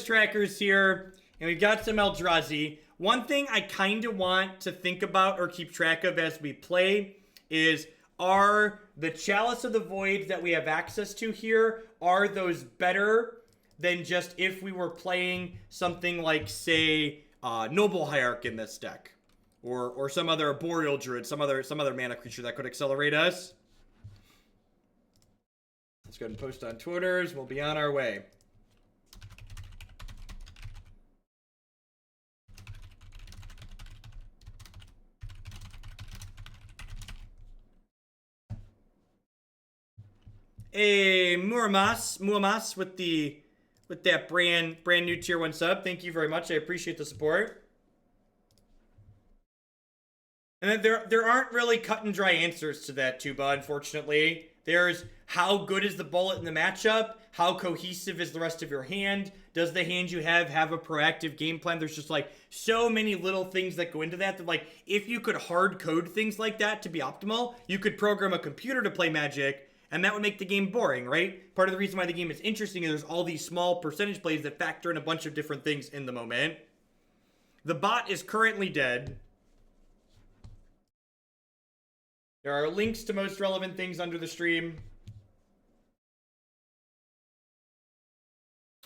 Trackers here, and we've got some Eldrazi. One thing I kind of want to think about or keep track of as we play is, are the Chalice of the Void that we have access to here, are those better than just if we were playing something like, say, Noble Hierarch in this deck? Or some other Boreal Druid, some other mana creature that could accelerate us? Let's go ahead and post on Twitters. We'll be on our way. Hey, Muamas with that brand new tier 1 sub. Thank you very much. I appreciate the support. And then there aren't really cut and dry answers to that, Tuba, unfortunately. There's how good is the bullet in the matchup? How cohesive is the rest of your hand? Does the hand you have a proactive game plan? There's just like so many little things that go into that like if you could hard code things like that to be optimal, you could program a computer to play Magic, and that would make the game boring, right? Part of the reason why the game is interesting is there's all these small percentage plays that factor in a bunch of different things in the moment. The bot is currently dead. There are links to most relevant things under the stream.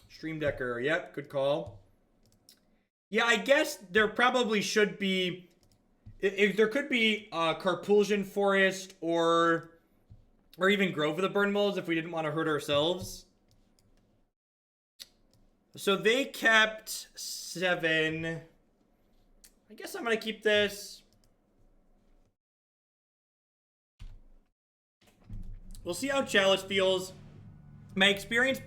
Stream Decker, yep, good call. Yeah, I guess there probably should be... If there could be Carpulsion Forest or even Grove of the Burn Moles if we didn't want to hurt ourselves. So they kept 7. I guess I'm going to keep this. We'll see how Chalice feels. My experience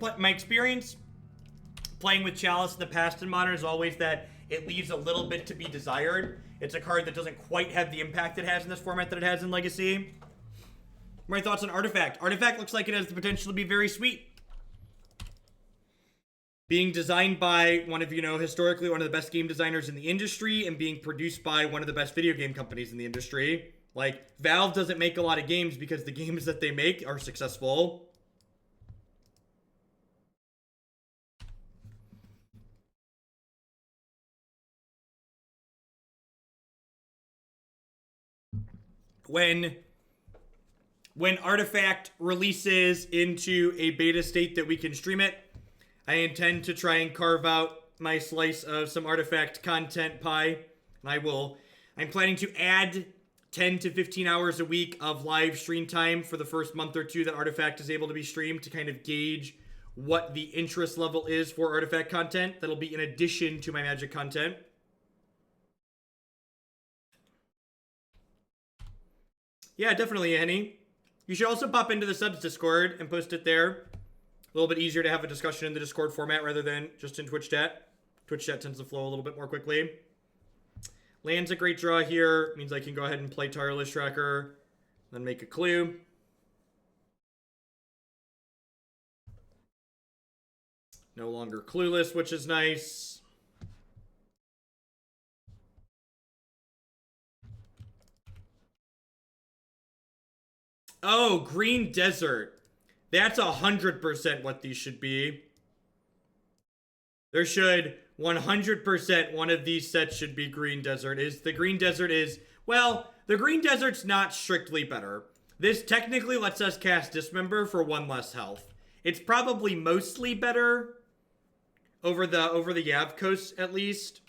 playing with Chalice in the past in Modern is always that it leaves a little bit to be desired. It's a card that doesn't quite have the impact it has in this format that it has in Legacy. My thoughts on Artifact. Artifact looks like it has the potential to be very sweet. Being designed by one of, historically one of the best game designers in the industry and being produced by one of the best video game companies in the industry. Like, Valve doesn't make a lot of games because the games that they make are successful. When Artifact releases into a beta state that we can stream it, I intend to try and carve out my slice of some Artifact content pie. And I'm planning to add 10 to 15 hours a week of live stream time for the first month or two that Artifact is able to be streamed to kind of gauge what the interest level is for Artifact content. That'll be in addition to my Magic content. Yeah, definitely, Annie. You should also pop into the subs Discord and post it there. A little bit easier to have a discussion in the Discord format rather than just in Twitch chat. Twitch chat tends to flow a little bit more quickly. Land's a great draw here. Means I can go ahead and play Tireless Tracker. Then make a clue. No longer clueless, which is nice. Oh, Green Desert. That's 100% what these should be. There should 100% one of these sets should be Green Desert. The Green Desert is, well, the Green Desert's not strictly better. This technically lets us cast Dismember for 1 less health. It's probably mostly better over the Yavimaya Coast, at least.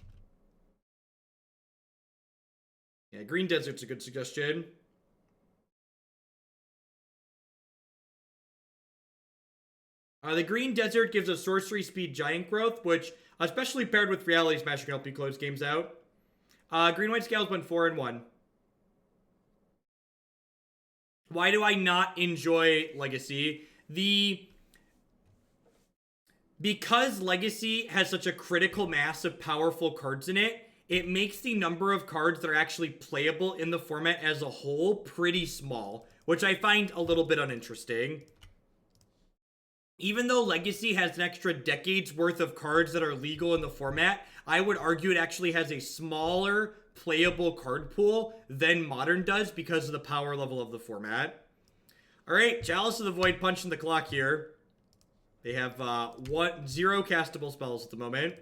Yeah, Green Desert's a good suggestion. The Green Desert gives a sorcery speed giant growth, which, especially paired with Reality Smash, can help you close games out. Green-white scales went 4-1. Why do I not enjoy Legacy? Because Legacy has such a critical mass of powerful cards in it, it makes the number of cards that are actually playable in the format as a whole pretty small, which I find a little bit uninteresting. Even though Legacy has an extra decade's worth of cards that are legal in the format, I would argue it actually has a smaller playable card pool than Modern does because of the power level of the format. Alright, Chalice of the Void punching the clock here. They have 0 castable spells at the moment.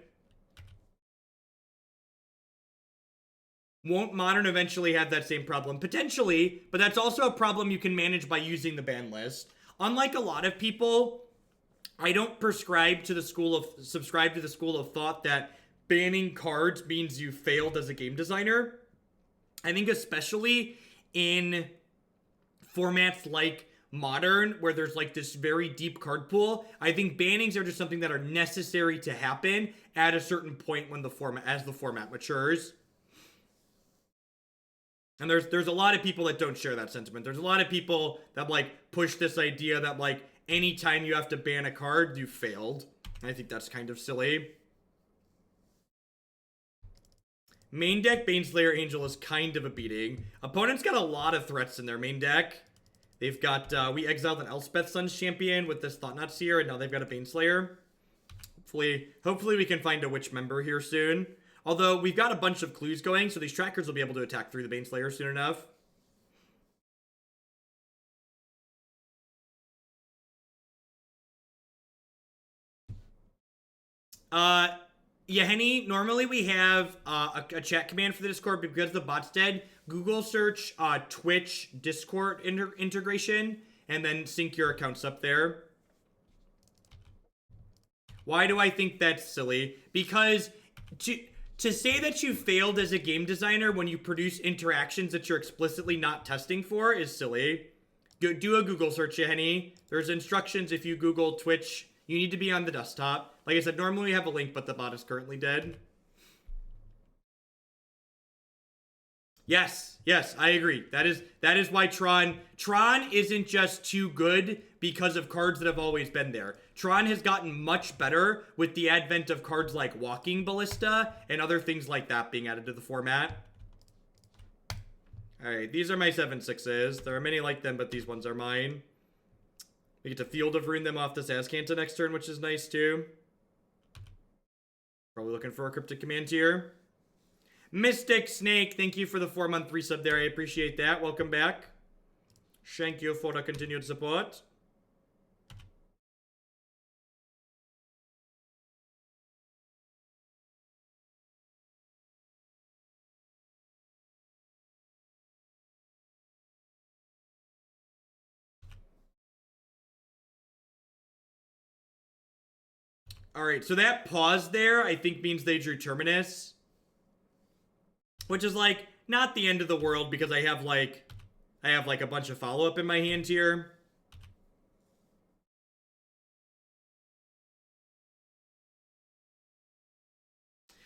Won't Modern eventually have that same problem? Potentially, but that's also a problem you can manage by using the ban list. Unlike a lot of people, I don't subscribe to the school of thought that banning cards means you failed as a game designer. I think especially in formats like Modern, where there's like this very deep card pool, I think bannings are just something that are necessary to happen at a certain point when the format matures. And there's a lot of people that don't share that sentiment. There's a lot of people that like push this idea that like anytime you have to ban a card, you failed. And I think that's kind of silly. Main deck Baneslayer Angel is kind of a beating. Opponents got a lot of threats in their main deck. They've got, we exiled an Elspeth Sun's champion with this Thought-Knot Seer, and now they've got a Baneslayer. Hopefully we can find a Witch member here soon. Although, we've got a bunch of clues going, so these trackers will be able to attack through the Baneslayer soon enough. Henny, normally we have a chat command for the Discord, but because the bot's dead, Google search Twitch Discord integration, and then sync your accounts up there. Why do I think that's silly? Because to say that you failed as a game designer when you produce interactions that you're explicitly not testing for is silly. Do a Google search, Henny. There's instructions if you Google Twitch. You need to be on the desktop. Like I said, normally we have a link, but the bot is currently dead. Yes, I agree. That is why Tron isn't just too good because of cards that have always been there. Tron has gotten much better with the advent of cards like Walking Ballista and other things like that being added to the format. Alright, these are my 7/6s. There are many like them, but these ones are mine. We get to Field of Rune them off this Azcanta next turn, which is nice too. Probably looking for a Cryptic Command here. Mystic Snake, thank you for the 4-month resub there. I appreciate that. Welcome back. Thank you for the continued support. Alright, so that pause there, I think means they drew Terminus. Which is, like, not the end of the world because I have, like, a bunch of follow-up in my hand here.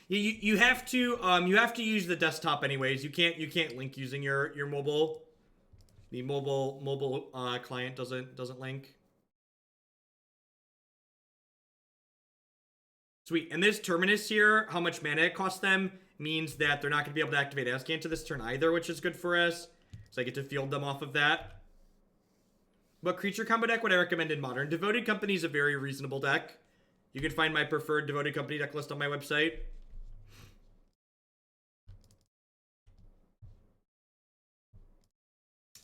You have to use the desktop anyways. You can't link using your mobile. The mobile client doesn't link. Sweet. And this Terminus here, how much mana it costs them, means that they're not going to be able to activate Azcanta this turn either, which is good for us. So I get to field them off of that. What creature combo deck would I recommend in Modern? Devoted Company is a very reasonable deck. You can find my preferred Devoted Company deck list on my website.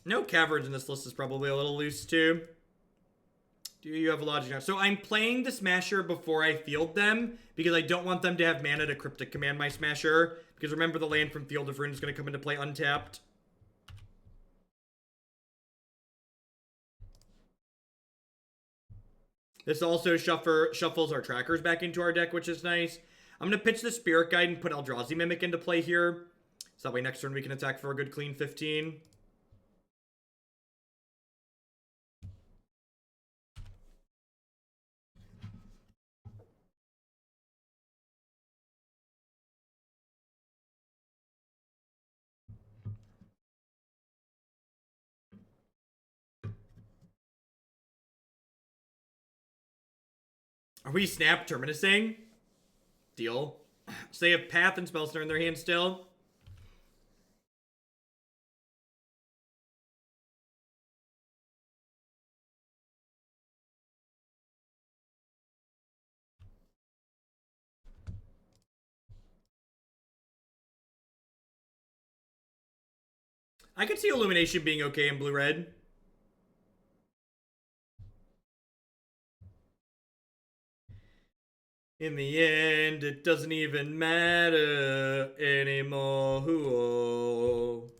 No Caverns in this list is probably a little loose too. Do you have a logic now? So I'm playing the Smasher before I field them because I don't want them to have mana to Cryptic Command my Smasher. Because remember, the land from Field of Rune is going to come into play untapped. This also shuffles our trackers back into our deck, which is nice. I'm going to pitch the Spirit Guide and put Eldrazi Mimic into play here. So that way next turn we can attack for a good clean 15. Are we snap Terminusing? Deal. So they have Path and Spellsnare in their hand still. I could see Illumination being okay in blue-red. In the end, it doesn't even matter anymore. Who?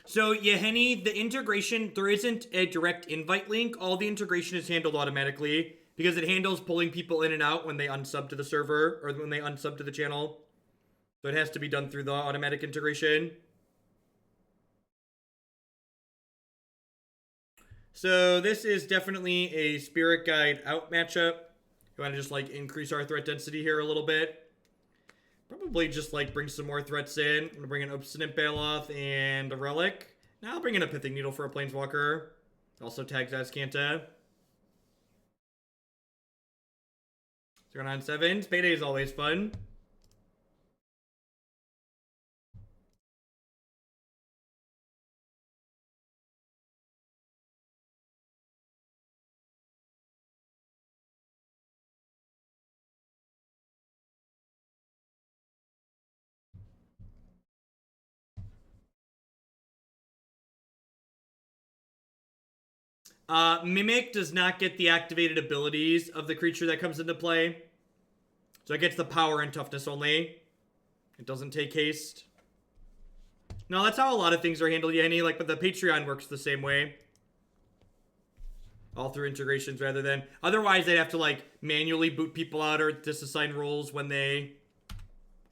So, Yeheni, the integration, there isn't a direct invite link. All the integration is handled automatically because it handles pulling people in and out when they unsub to the server or when they unsub to the channel. So it has to be done through the automatic integration. So this is definitely a Spirit Guide out matchup. You want to just like increase our threat density here a little bit. Probably just like bring some more threats in. I'm going to bring an Obstinate Baloth and a Relic. Now I'll bring in a Pithing Needle for a Planeswalker. Also tags Azcanta. 097. Payday is always fun. Mimic does not get the activated abilities of the creature that comes into play. So it gets the power and toughness only. It doesn't take haste. No, that's how a lot of things are handled, Yanni. Like, but the Patreon works the same way. All through integrations rather than... Otherwise, they'd have to, like, manually boot people out or disassign roles when they...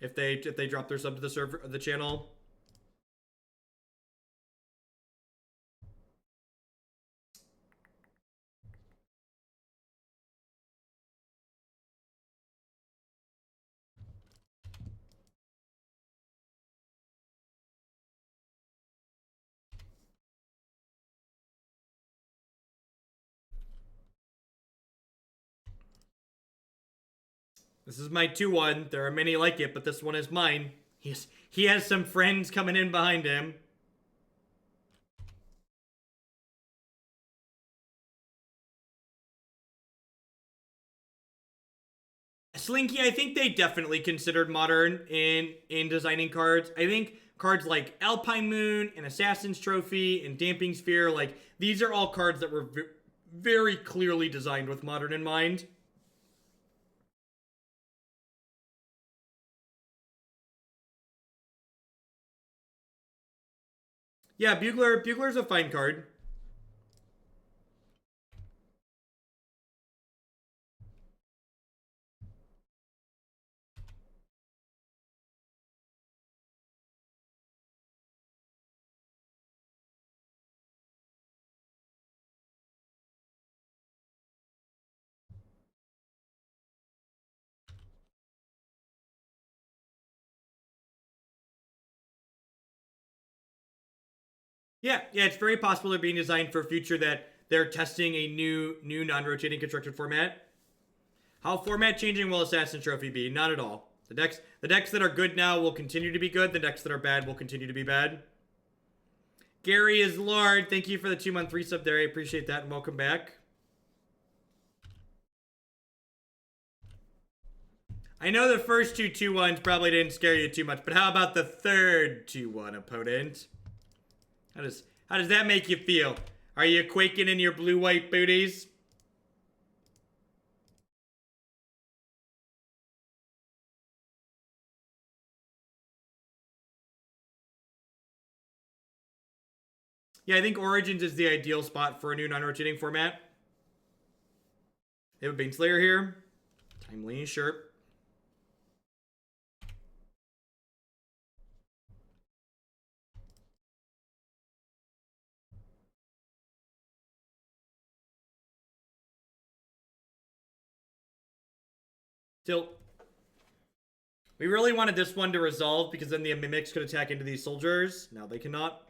If they drop their sub to the server, the channel. This is my 2-1. There are many like it, but this one is mine. He has some friends coming in behind him. Slinky, I think they definitely considered modern in designing cards. I think cards like Alpine Moon and Assassin's Trophy and Damping Sphere, like, these are all cards that were very clearly designed with modern in mind. Yeah, Bugler's a fine card. Yeah, it's very possible they're being designed for a future that they're testing a new non-rotating constructed format. How format changing will Assassin Trophy be? Not at all. The decks that are good now will continue to be good. The decks that are bad will continue to be bad. Gary is Lord. Thank you for the 2-month resub there. I appreciate that and welcome back. I know the first 2-1s probably didn't scare you too much, but how about the third 2-1 opponent? How does that make you feel? Are you quaking in your blue-white booties? Yeah, I think Origins is the ideal spot for a new non-rotating format. They have a Baneslayer here. Timely, sure. Still, we really wanted this one to resolve because then the Mimics could attack into these soldiers. Now they cannot.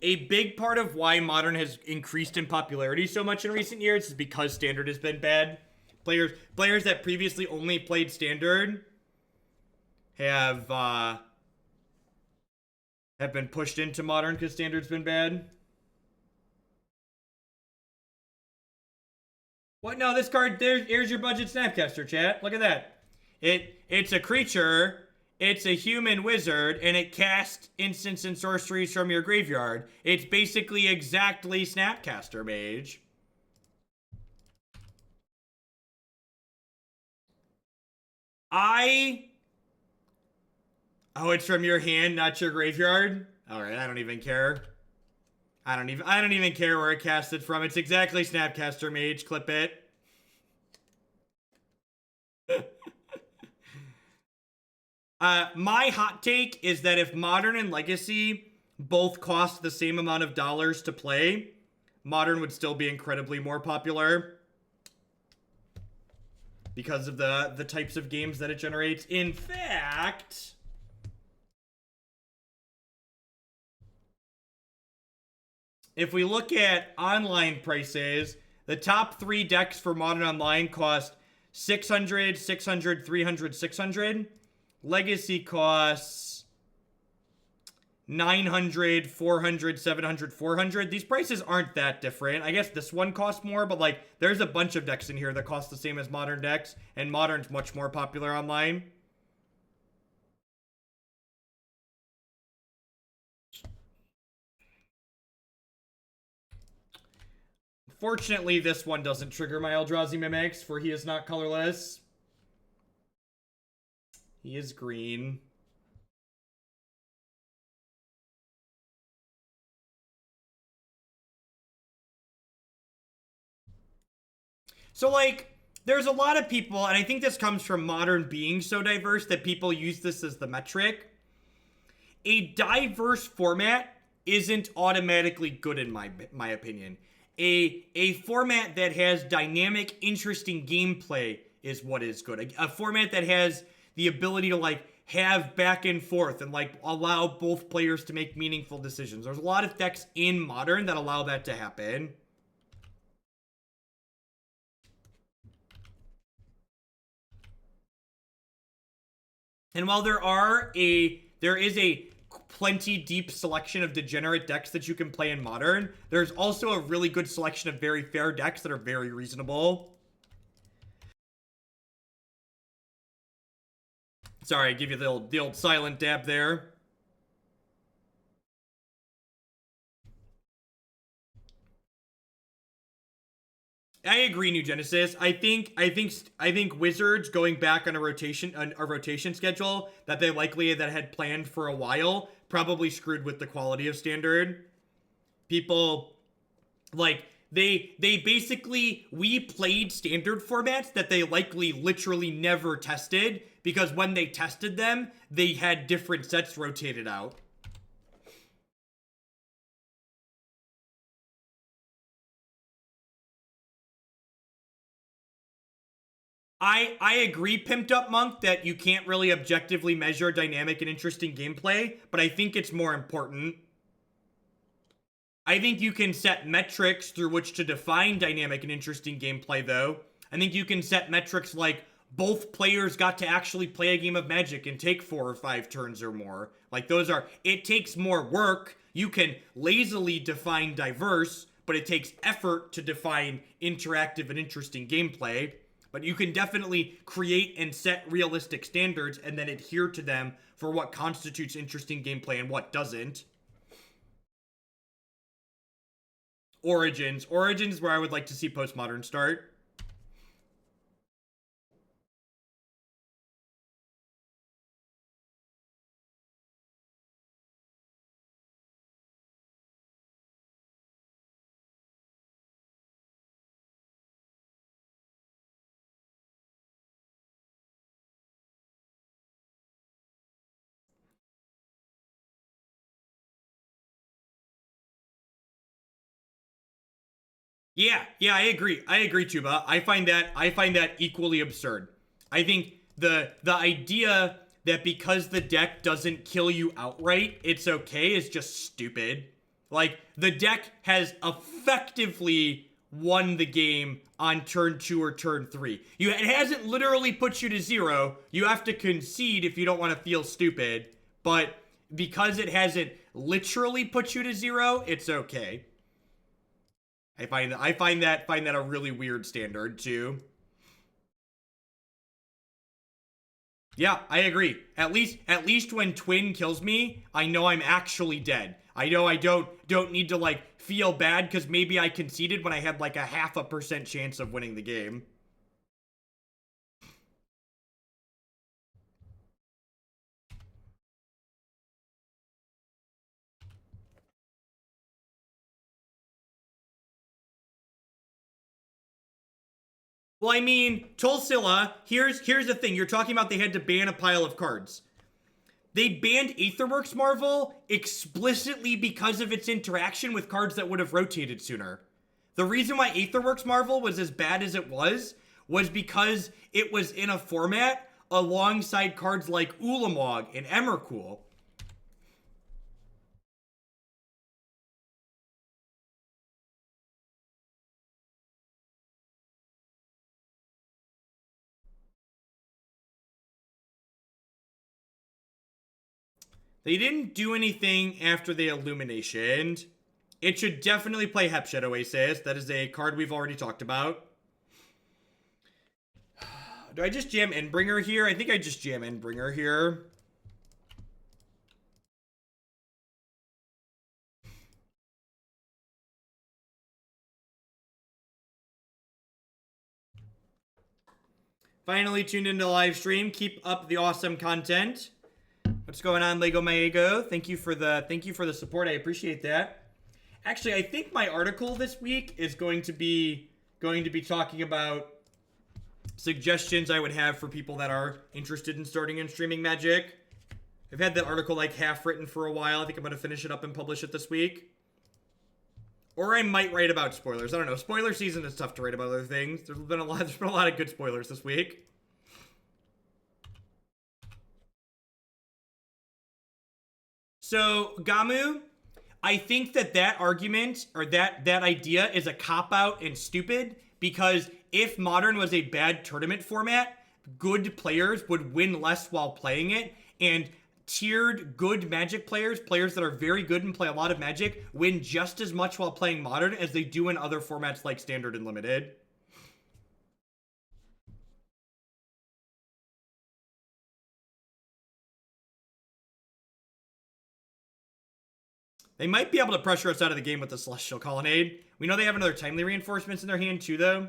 A big part of why Modern has increased in popularity so much in recent years is because Standard has been bad. Players that previously only played Standard have been pushed into Modern because Standard's been bad. What? No, this card, here's your budget Snapcaster, chat. Look at that. It's a creature. It's a human wizard, and it casts instants and sorceries from your graveyard. It's basically exactly Snapcaster Mage. Oh, it's from your hand, not your graveyard? Alright, I don't even care. I don't even care where it casted from. It's exactly Snapcaster Mage. Clip it. My hot take is that if Modern and Legacy both cost the same amount of dollars to play, Modern would still be incredibly more popular because of the types of games that it generates. In fact, if we look at online prices, the top 3 decks for Modern Online cost 600, 600, 300, 600. Legacy costs 900, 400, 700, 400. These prices aren't that different. I guess this one costs more, but like there's a bunch of decks in here that cost the same as Modern decks, and Modern's much more popular online. Fortunately, this one doesn't trigger my Eldrazi Mimics, for he is not colorless. He is green. So, like, there's a lot of people, and I think this comes from Modern being so diverse that people use this as the metric. A diverse format isn't automatically good in my opinion. A format that has dynamic, interesting gameplay is what is good. A format that has the ability to, like, have back and forth and, like, allow both players to make meaningful decisions. There's a lot of decks in Modern that allow that to happen. And while there is a plenty deep selection of degenerate decks that you can play in Modern, there's also a really good selection of very fair decks that are very reasonable. Sorry, I give you the old silent dab there. I agree, New Genesis. I think Wizards going back on a rotation schedule that they likely that had planned for a while probably screwed with the quality of Standard. People like they basically we played Standard formats that they likely literally never tested because when they tested them, they had different sets rotated out. I agree, Pimped Up Monk, that you can't really objectively measure dynamic and interesting gameplay, but I think it's more important. I think you can set metrics through which to define dynamic and interesting gameplay, though. I think you can set metrics like both players got to actually play a game of Magic and take 4 or 5 turns or more. Like, those are... It takes more work. You can lazily define diverse, but it takes effort to define interactive and interesting gameplay. But you can definitely create and set realistic standards and then adhere to them for what constitutes interesting gameplay and what doesn't. Origins is where I would like to see Postmodern start. Yeah, I agree, Tuba. I find that equally absurd. I think the idea that because the deck doesn't kill you outright, it's okay is just stupid. Like, the deck has effectively won the game on turn 2 or turn 3. It hasn't literally put you to 0. You have to concede if you don't want to feel stupid. But because it hasn't literally put you to 0, it's okay. I find that a really weird standard too. Yeah, I agree. At least when Twin kills me, I know I'm actually dead. I know I don't need to like feel bad because maybe I conceded when I had like a 0.5% chance of winning the game. Well, I mean, Tulsilla, here's the thing. You're talking about they had to ban a pile of cards. They banned Aetherworks Marvel explicitly because of its interaction with cards that would have rotated sooner. The reason why Aetherworks Marvel was as bad as it was because it was in a format alongside cards like Ulamog and Emrakul. They didn't do anything after the Illuminationed. It should definitely play Hepshed Oasis. That is a card we've already talked about. Do I just jam Endbringer here? I think I just jam Endbringer here. Finally tuned into the live stream. Keep up the awesome content. What's going on, Lego Maego? Thank you for the support. I appreciate that. Actually, I think my article this week is going to be talking about suggestions I would have for people that are interested in starting and streaming Magic. I've had that article like half written for a while. I think I'm going to finish it up and publish it this week. Or I might write about spoilers. I don't know. Spoiler season is tough to write about other things. There's been a lot of good spoilers this week. So, Gamu, I think that argument or that idea is a cop-out and stupid because if Modern was a bad tournament format, good players would win less while playing it, and tiered good Magic players that are very good and play a lot of Magic, win just as much while playing Modern as they do in other formats like Standard and Limited. They might be able to pressure us out of the game with the Celestial Colonnade. We know they have another Timely Reinforcements in their hand too, though.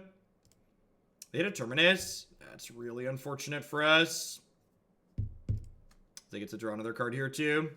They hit a Terminus. That's really unfortunate for us. They get to draw another card here too.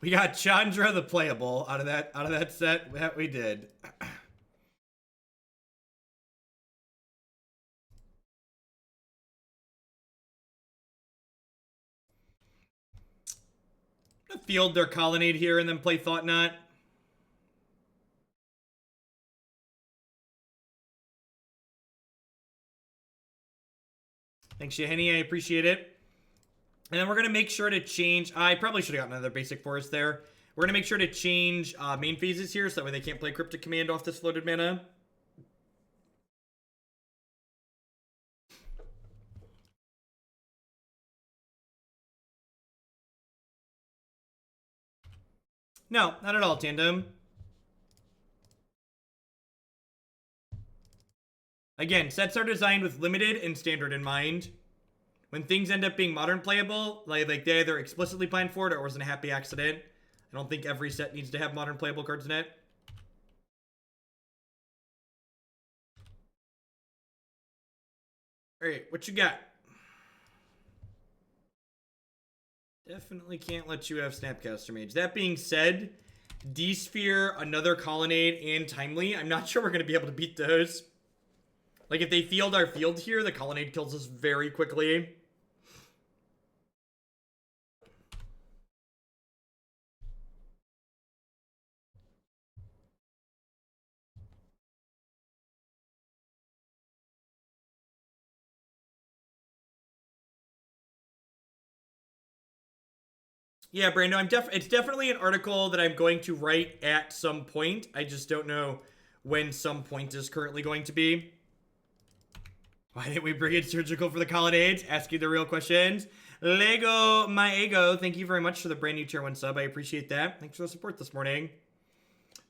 We got Chandra the playable out of that set. That we did. Field their Colonnade here and then play Thought-Knot. Thanks, Shahini. I appreciate it. And then we're going to make sure to change... I probably should have gotten another basic forest there. We're going to make sure to change main phases here so that way they can't play Cryptic Command off this floated mana. No, not at all, Tandem. Again, sets are designed with limited and standard in mind. When things end up being modern playable, like they either explicitly planned for it or it wasn't a happy accident. I don't think every set needs to have modern playable cards in it. Alright, what you got? Definitely can't let you have Snapcaster Mage. That being said, D-Sphere, another Colonnade, and Timely, I'm not sure we're going to be able to beat those. Like, if they field our field here, the Colonnade kills us very quickly. Yeah, Brando, it's definitely an article that I'm going to write at some point. I just don't know when some point is currently going to be. Why didn't we bring in Surgical for the holidays? Asking the real questions. Lego, my ego, thank you very much for the brand new tier 1 sub. I appreciate that. Thanks for the support this morning.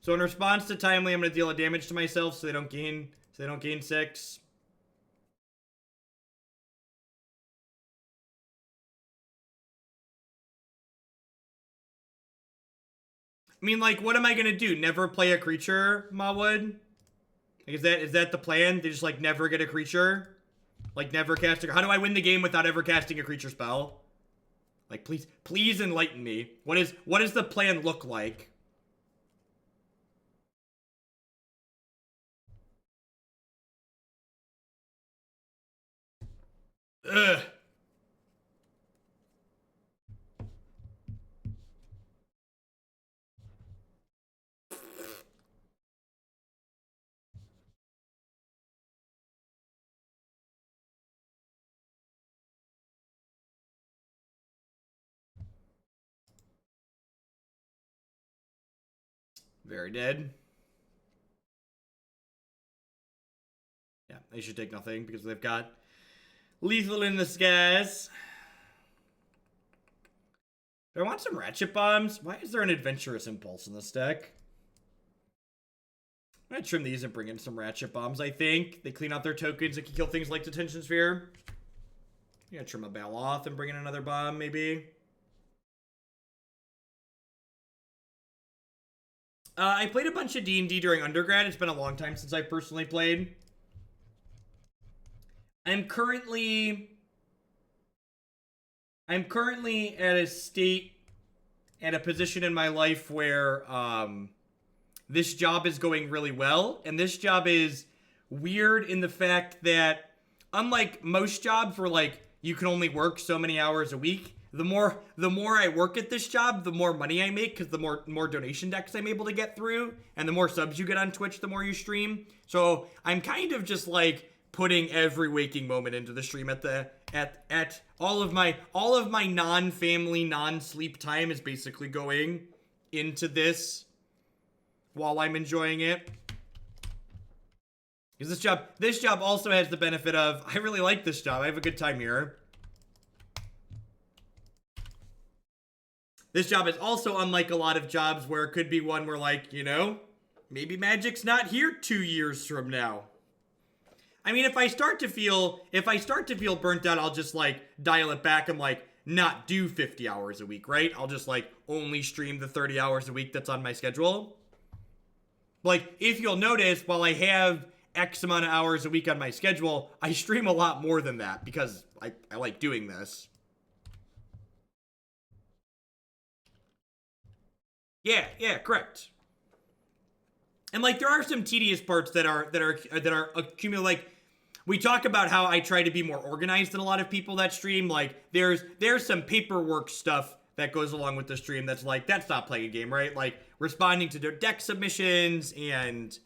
So in response to Timely, I'm going to deal a damage to myself so they don't gain 6. I mean, like, what am I going to do? Never play a creature, Mawood? Like, is that the plan? They just, like, never get a creature? Like, never cast a... How do I win the game without ever casting a creature spell? Like, please enlighten me. What does the plan look like? Ugh. Very dead. Yeah, they should take nothing because they've got lethal in the skies. Do I want some Ratchet Bombs? Why is there an Adventurous Impulse in this deck? I'm gonna trim these and bring in some Ratchet Bombs, I think. They clean out their tokens and can kill things like Detention Sphere. I'm gonna trim a Baloth and bring in another bomb, maybe. I played a bunch of D&D during undergrad. It's been a long time since I personally played. I'm currently at a position in my life where this job is going really well, and this job is weird in the fact that unlike most jobs where like you can only work so many hours a week, the more I work at this job, the more money I make because the more donation decks I'm able to get through, and the more subs you get on Twitch, the more you stream. So I'm kind of just like putting every waking moment into the stream at all of my non-family, non-sleep time is basically going into this while I'm enjoying it. Because this job also has the benefit of, I really like this job. I have a good time here. This job is also unlike a lot of jobs where it could be one where, like, you know, maybe Magic's not here 2 years from now. I mean, if I start to feel burnt out, I'll just, like, dial it back and, like, not do 50 hours a week, right? I'll just, like, only stream the 30 hours a week that's on my schedule. Like, if you'll notice, while I have X amount of hours a week on my schedule, I stream a lot more than that because I like doing this. Yeah, correct. And like there are some tedious parts that are accumulating. Like we talk about how I try to be more organized than a lot of people that stream. Like there's some paperwork stuff that goes along with the stream that's like, that's not playing a game, right? Like responding to their deck submissions and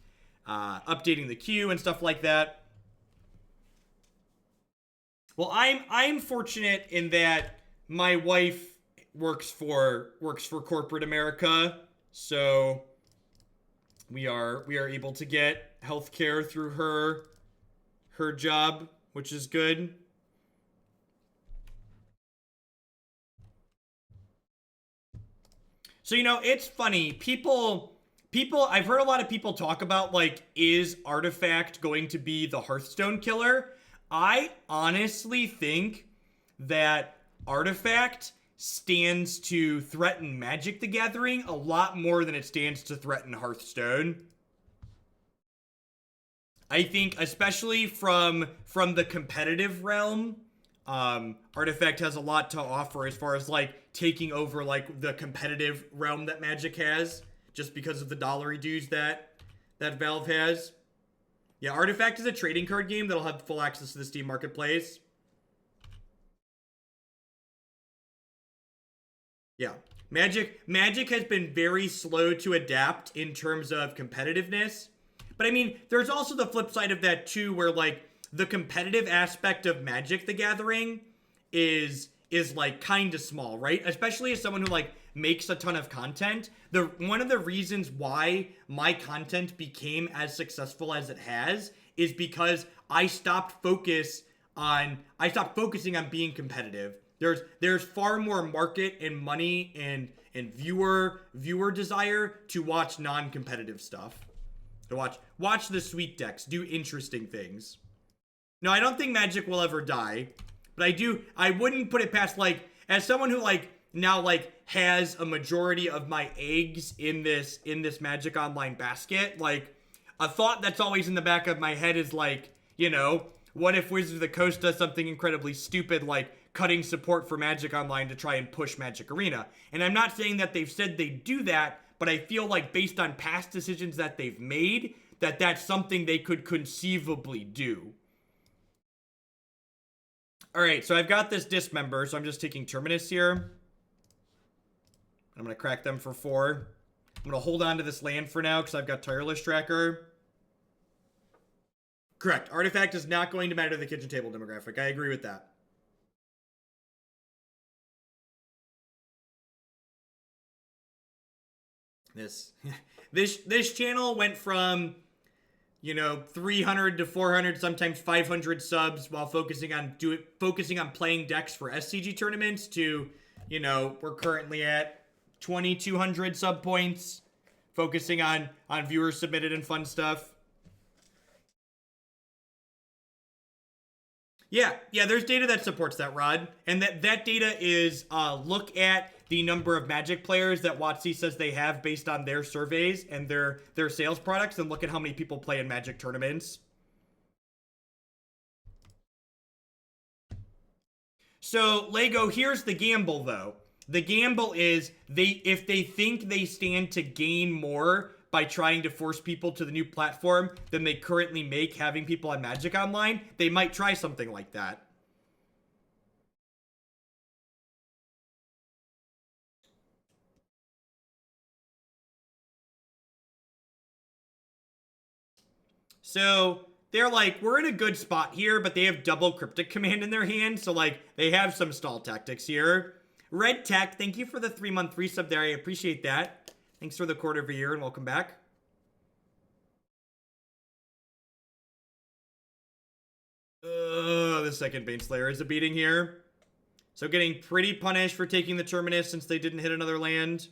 updating the queue and stuff like that. Well, I'm fortunate in that my wife works for corporate America, so we are able to get healthcare through her job, which is good. So, you know, it's funny. People, I've heard a lot of people talk about, like, is Artifact going to be the Hearthstone killer? I honestly think that Artifact stands to threaten Magic the Gathering a lot more than it stands to threaten Hearthstone. I think, especially from the competitive realm, Artifact has a lot to offer as far as like taking over like the competitive realm that Magic has, just because of the dollary dues that Valve has. Yeah, Artifact is a trading card game that'll have full access to the Steam Marketplace. Yeah. Magic has been very slow to adapt in terms of competitiveness. But I mean, there's also the flip side of that too, where like the competitive aspect of Magic the Gathering is is like kind of small, right? Especially as someone who like makes a ton of content. One of the reasons why my content became as successful as it has is because I stopped focusing on being competitive. There's far more market and money and viewer desire to watch non-competitive stuff. To watch the sweet decks do interesting things. No, I don't think Magic will ever die, but I wouldn't put it past, like, as someone who like now like has a majority of my eggs in this Magic Online basket, like a thought that's always in the back of my head is like, you know, what if Wizards of the Coast does something incredibly stupid like cutting support for Magic Online to try and push Magic Arena? And I'm not saying that they've said they do that, but I feel like based on past decisions that they've made, that that's something they could conceivably do. All right, so I've got this Dismember, so I'm just taking Terminus here. I'm going to crack them for 4. I'm going to hold on to this land for now because I've got Tireless Tracker. Correct. Artifact is not going to matter to the kitchen table demographic. I agree with that. This channel went from, you know, 300 to 400, sometimes 500 subs while focusing on playing decks for SCG tournaments to, you know, we're currently at 2,200 sub points, focusing on viewer submitted and fun stuff. Yeah, there's data that supports that, Rod. And that data is look at the number of Magic players that WotC says they have based on their surveys and their sales products, and look at how many people play in Magic tournaments. So, Lego, here's the gamble, though. The gamble is if they think they stand to gain more by trying to force people to the new platform than they currently make having people on Magic Online, they might try something like that. So they're like, we're in a good spot here, but they have double Cryptic Command in their hand, so like they have some stall tactics here. Red Tech, thank you for the 3-month resub there. I appreciate that. Thanks for the quarter of a year and welcome back. The second Baneslayer is a beating here. So getting pretty punished for taking the Terminus since they didn't hit another land.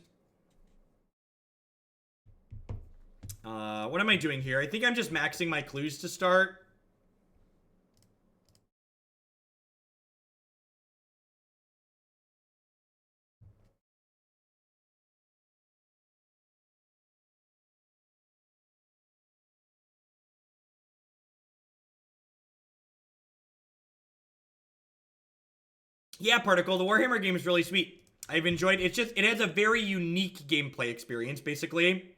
What am I doing here? I think I'm just maxing my clues to start. Yeah, Particle, the Warhammer game is really sweet. I've enjoyed it. It has a very unique gameplay experience, basically.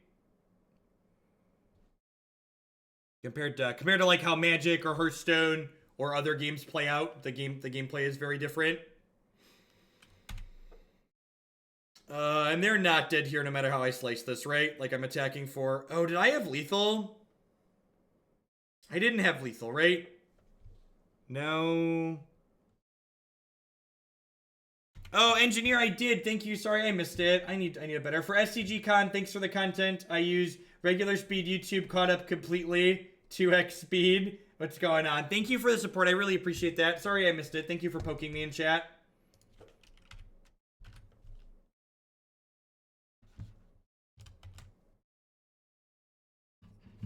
Compared to like how Magic or Hearthstone or other games play out, the gameplay is very different. And they're not dead here no matter how I slice this, right? Like I'm attacking for... Oh, did I have lethal? I didn't have lethal, right? No. Oh, Engineer, I did. Thank you. Sorry, I missed it. I need a better. For SCG Con, thanks for the content. I use regular speed YouTube, caught up completely. 2x speed. What's going on? Thank you for the support. I really appreciate that. Sorry I missed it. Thank you for poking me in chat.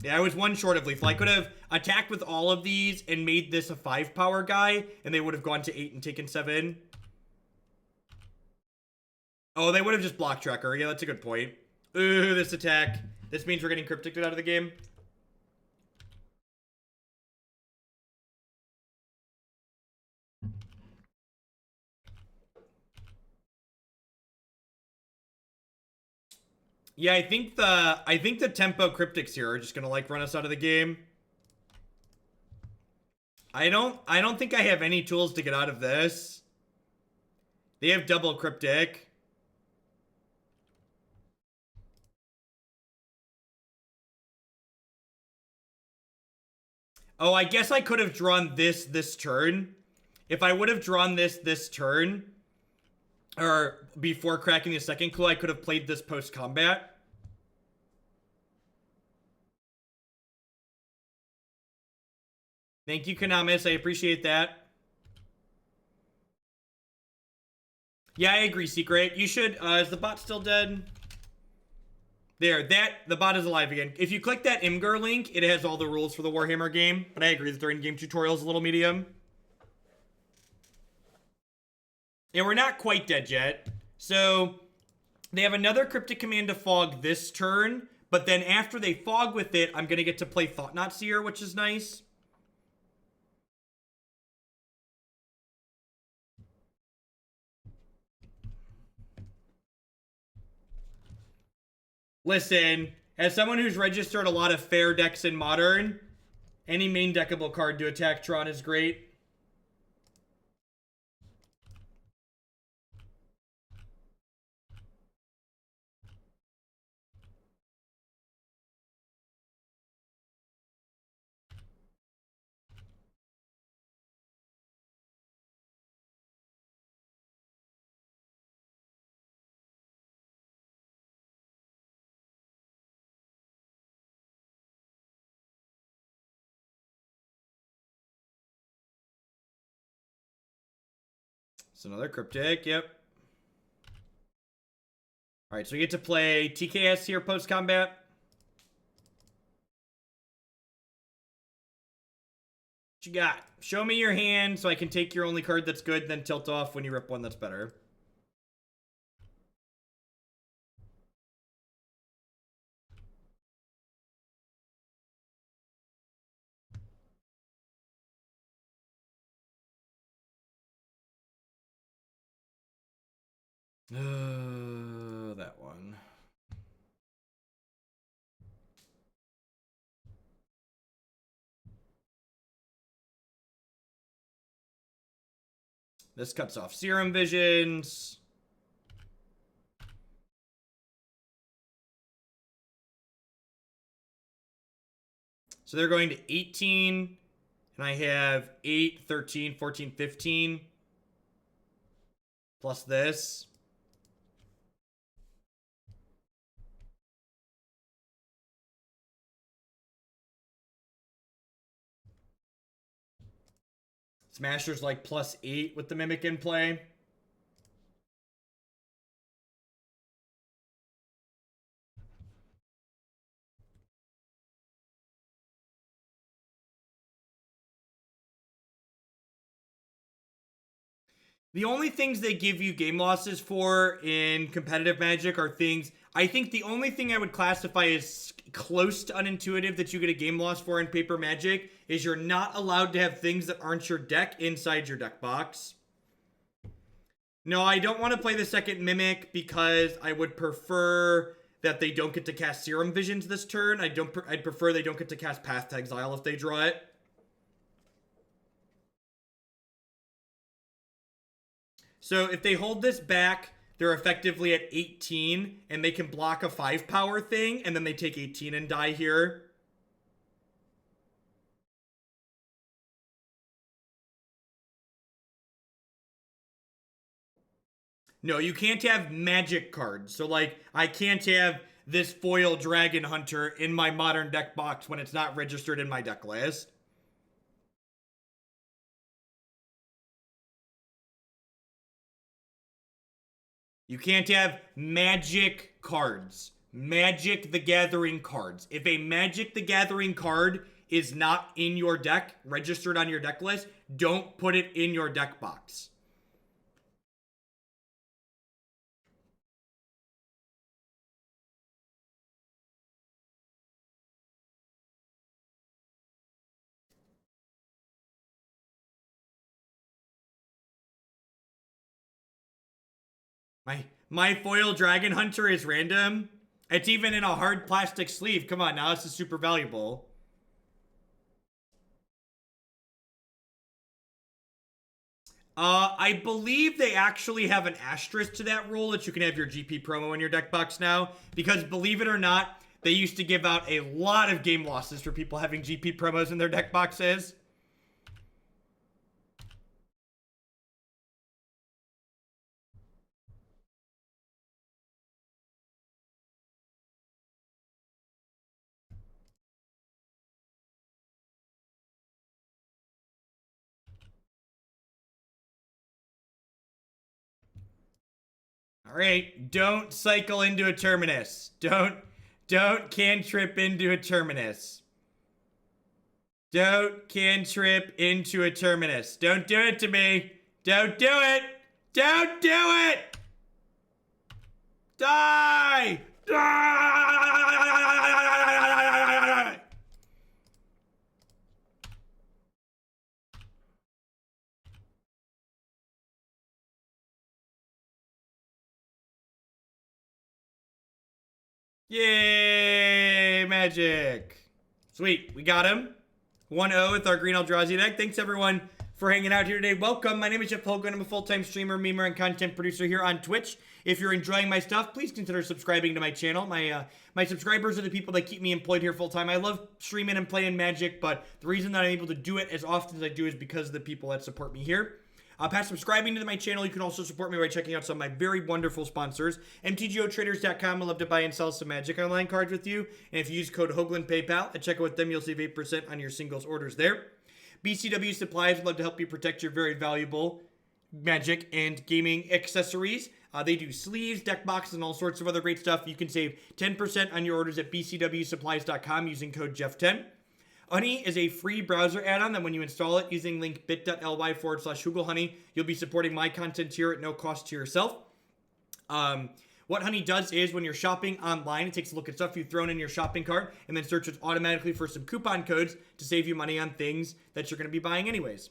Yeah, I was 1 short of lethal. I could have attacked with all of these and made this a 5 power guy, and they would have gone to 8 and taken 7. Oh, they would have just blocked Tracker. Yeah, that's a good point. Ooh, this attack. This means we're getting Cryptic out of the game. Yeah, I think the tempo Cryptics here are just gonna like run us out of the game. I don't think I have any tools to get out of this. They have double Cryptic. Oh, I guess I could have drawn this turn. If I would have drawn this turn, or before cracking the second clue, I could have played this post-combat. Thank you, Kanamis. I appreciate that. Yeah, I agree, Secret. You should, is the bot still dead? There, the bot is alive again. If you click that Imgur link, it has all the rules for the Warhammer game. But I agree that their in-game tutorial is a little medium. And we're not quite dead yet. So, they have another Cryptic Command to fog this turn. But then after they fog with it, I'm going to get to play Thought-Knot Seer, which is nice. Listen, as someone who's registered a lot of fair decks in Modern, any main deckable card to attack Tron is great. It's another Cryptic, yep. Alright, so we get to play TKS here post-combat. What you got? Show me your hand so I can take your only card that's good, then tilt off when you rip one that's better. That one. This cuts off Serum Visions. So they're going to 18. And I have 8, 13, 14, 15. Plus this. Smasher's like plus 8 with the Mimic in play. The only things they give you game losses for in competitive Magic are things... I think the only thing I would classify as close to unintuitive that you get a game loss for in Paper Magic is you're not allowed to have things that aren't your deck inside your deck box. No, I don't want to play the second Mimic because I would prefer that they don't get to cast Serum Visions this turn. I'd prefer they don't get to cast Path to Exile if they draw it. So if they hold this back, they're effectively at 18, and they can block a 5-power thing, and then they take 18 and die here. No, you can't have magic cards. So, like, I can't have this foil Dragon Hunter in my Modern deck box when it's not registered in my deck list. You can't have Magic cards. Magic the Gathering cards. If a Magic the Gathering card is not in your deck, registered on your deck list, don't put it in your deck box. My foil Dragon Hunter is random. It's even in a hard plastic sleeve. Come on, now this is super valuable. I believe they actually have an asterisk to that rule that you can have your GP promo in your deck box now. Because believe it or not, they used to give out a lot of game losses for people having GP promos in their deck boxes. All right, don't cycle into a Terminus. Don't cantrip into a Terminus. Don't cantrip into a Terminus. Don't do it to me. Don't do it. Don't do it. Die. Die. Yay, magic. Sweet, we got him. 1-0 with our green Eldrazi deck. Thanks everyone for hanging out here today. Welcome, my name is Jeff Hogan. I'm a full-time streamer, memer, and content producer here on Twitch. If you're enjoying my stuff, please consider subscribing to my channel. My subscribers are the people that keep me employed here full-time. I love streaming and playing Magic, but the reason that I'm able to do it as often as I do is because of the people that support me here. Past subscribing to my channel, you can also support me by checking out some of my very wonderful sponsors. MTGOtraders.com. I love to buy and sell some Magic Online cards with you. And if you use code Hoagland PayPal and check out with them, you'll save 8% on your singles orders there. BCW Supplies would love to help you protect your very valuable Magic and gaming accessories. They do sleeves, deck boxes, and all sorts of other great stuff. You can save 10% on your orders at bcwsupplies.com using code Jeff10. Honey is a free browser add-on that when you install it using link bit.ly/HugelHoney, you'll be supporting my content here at no cost to yourself. What Honey does is when you're shopping online, it takes a look at stuff you've thrown in your shopping cart and then searches automatically for some coupon codes to save you money on things that you're going to be buying anyways.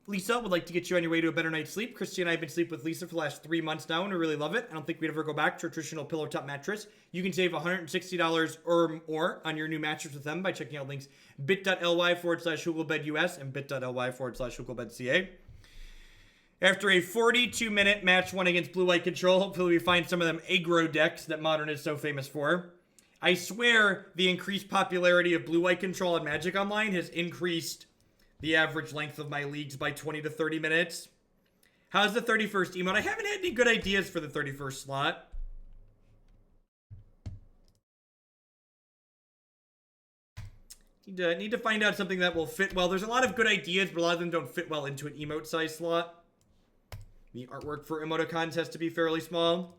Lisa would like to get you on your way to a better night's sleep. Christy and I have been sleeping with Lisa for the last 3 months now, and we really love it. I don't think we'd ever go back to a traditional pillow top mattress. You can save $160 or more on your new mattress with them by checking out links bit.ly/HugelBedUS and bit.ly/HugelBedCA. After a 42-minute match one against blue-white control, hopefully we find some of them aggro decks that Modern is so famous for. I swear the increased popularity of blue-white control on Magic Online has increased the average length of my leagues by 20 to 30 minutes. How's the 31st emote? I haven't had any good ideas for the 31st slot. Need to find out something that will fit well. There's a lot of good ideas, but a lot of them don't fit well into an emote size slot. The artwork for emoticons has to be fairly small.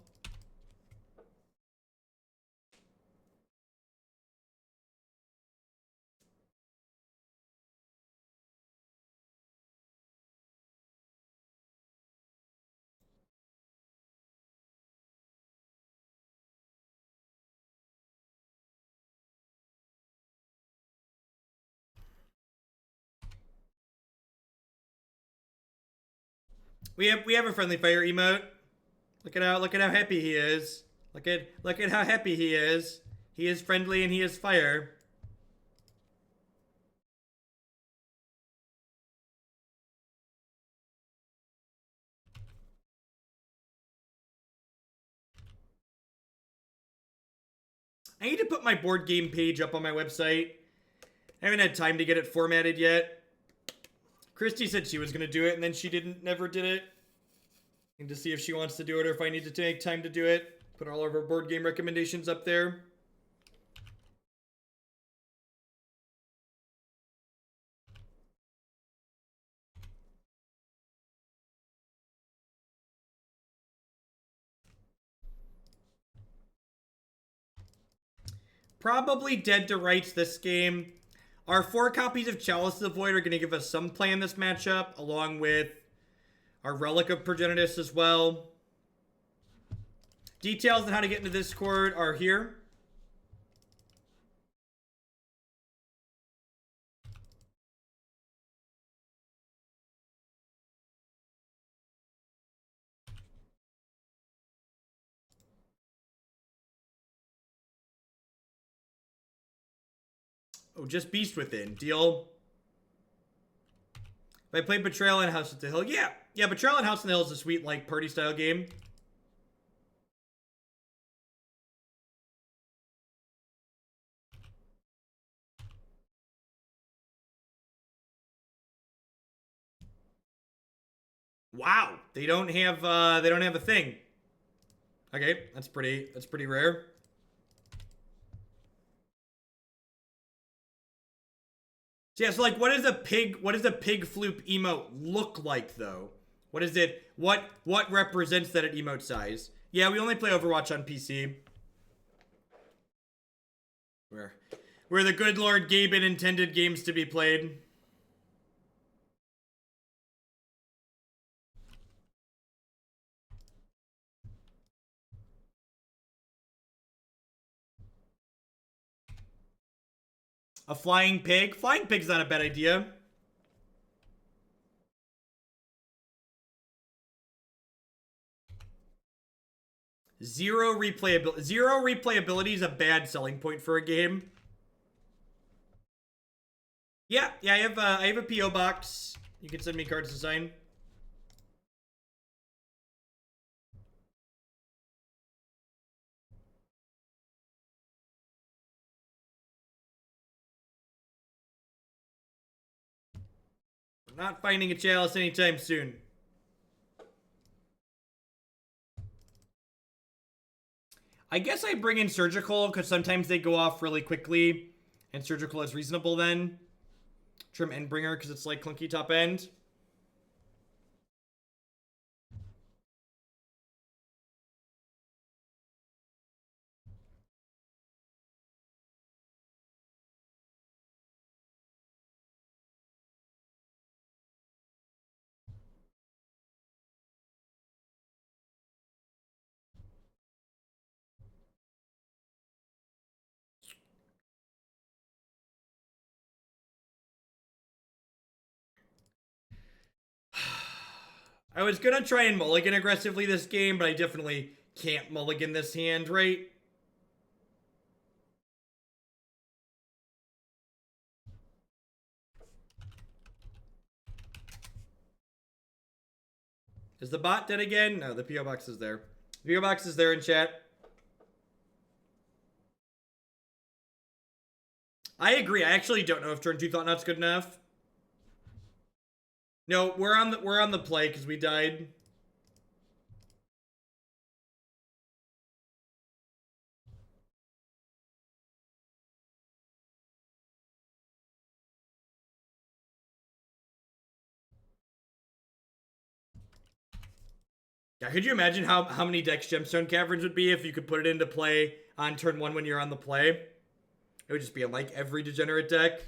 We have a friendly fire emote. Look at how happy he is. Look at how happy he is. He is friendly and he is fire. I need to put my board game page up on my website. I haven't had time to get it formatted yet. Christy said she was going to do it, and then she never did it. I need to see if she wants to do it or if I need to take time to do it. Put all of our board game recommendations up there. Probably dead to rights this game. Our 4 copies of Chalice of the Void are going to give us some play in this matchup, along with our Relic of Progenitus as well. Details on how to get into Discord are here. Oh, just Beast Within. Deal. If I play Betrayal and House of the Hill. Yeah, Betrayal and House on the Hill is a sweet, like, party-style game. Wow, they don't have a thing. Okay, that's pretty rare. So yeah, so like what does a pig floop emote look like though? What is it? What represents that at emote size? Yeah, we only play Overwatch on PC. Where the good Lord Gaben intended games to be played. A flying pig? Flying pig's not a bad idea. Zero replayability is a bad selling point for a game. Yeah, I have a PO box. You can send me cards to sign. I'm not finding a Chalice anytime soon. I guess I bring in Surgical because sometimes they go off really quickly, and Surgical is reasonable then. Trim Endbringer because it's like clunky top end. I was gonna try and mulligan aggressively this game, but I definitely can't mulligan this hand, right? Is the bot dead again? No, the PO box is there. The PO box is there in chat. I agree. I actually don't know if turn 2 Thought-Knot's good enough. No, we're on the play because we died. Yeah, could you imagine how many decks Gemstone Caverns would be if you could put it into play on turn 1 when you're on the play? It would just be in like every degenerate deck.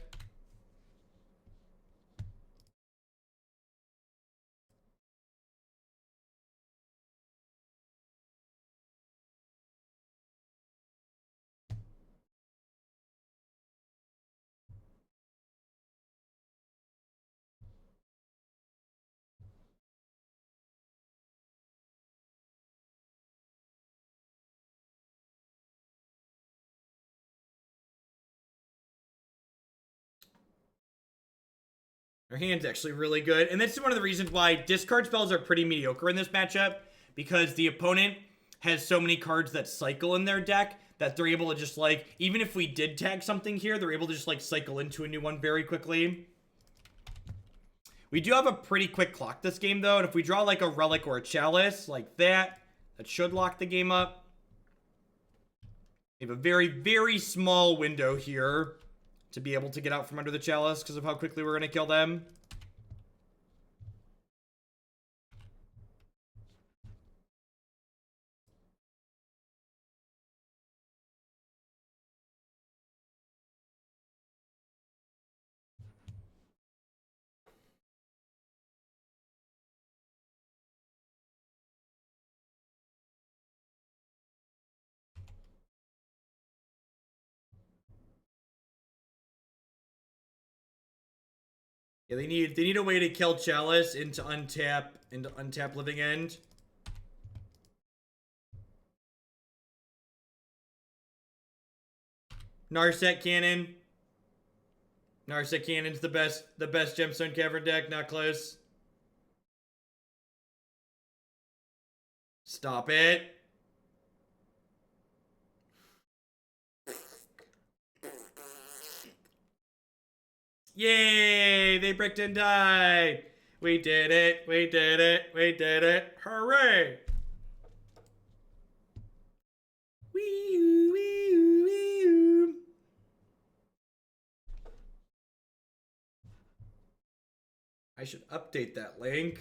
Our hand's actually really good. And that's one of the reasons why discard spells are pretty mediocre in this matchup. Because the opponent has so many cards that cycle in their deck that they're able to just like, even if we did tag something here, they're able to just like cycle into a new one very quickly. We do have a pretty quick clock this game though. And if we draw like a Relic or a Chalice like that, that should lock the game up. We have a very, very small window here to be able to get out from under the Chalice because of how quickly we're going to kill them. Yeah, they need a way to kill Chalice into untap Living End. Narset Cannon. Narset Cannon's the best Gemstone Cavern deck, not close. Stop it. Yay! They bricked and died. We did it. We did it. We did it. Hooray! Wee-oo, wee-oo, wee-oo. I should update that link.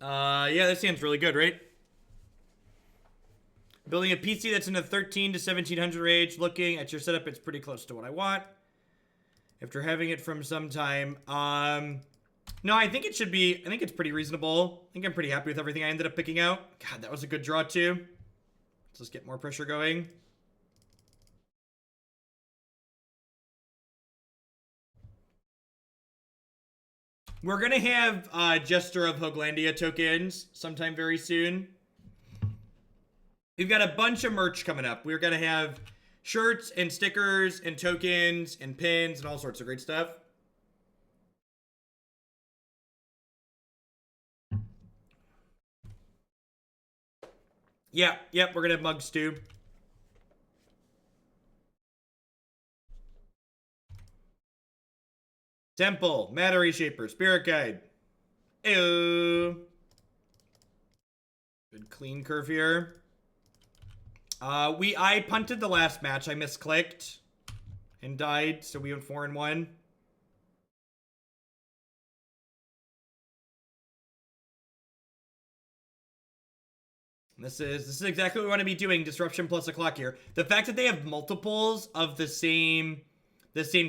Yeah, this hand's really good, right? Building a PC that's in the 13 to 1700 range. Looking at your setup, it's pretty close to what I want. After having it from some time. No, I think it should be, I think it's pretty reasonable. I think I'm pretty happy with everything I ended up picking out. God, that was a good draw too. Let's just get more pressure going. We're going to have Jester of Hoaglandia tokens sometime very soon. We've got a bunch of merch coming up. We're going to have shirts and stickers and tokens and pins and all sorts of great stuff. Yeah, yep, we're going to have mugs too. Temple, Matter Reshaper, Spirit Guide. Ew. Good clean curve here. I punted the last match. I misclicked and died, so we went 4-1. This is exactly what we want to be doing. Disruption plus a clock here. The fact that they have multiples of the same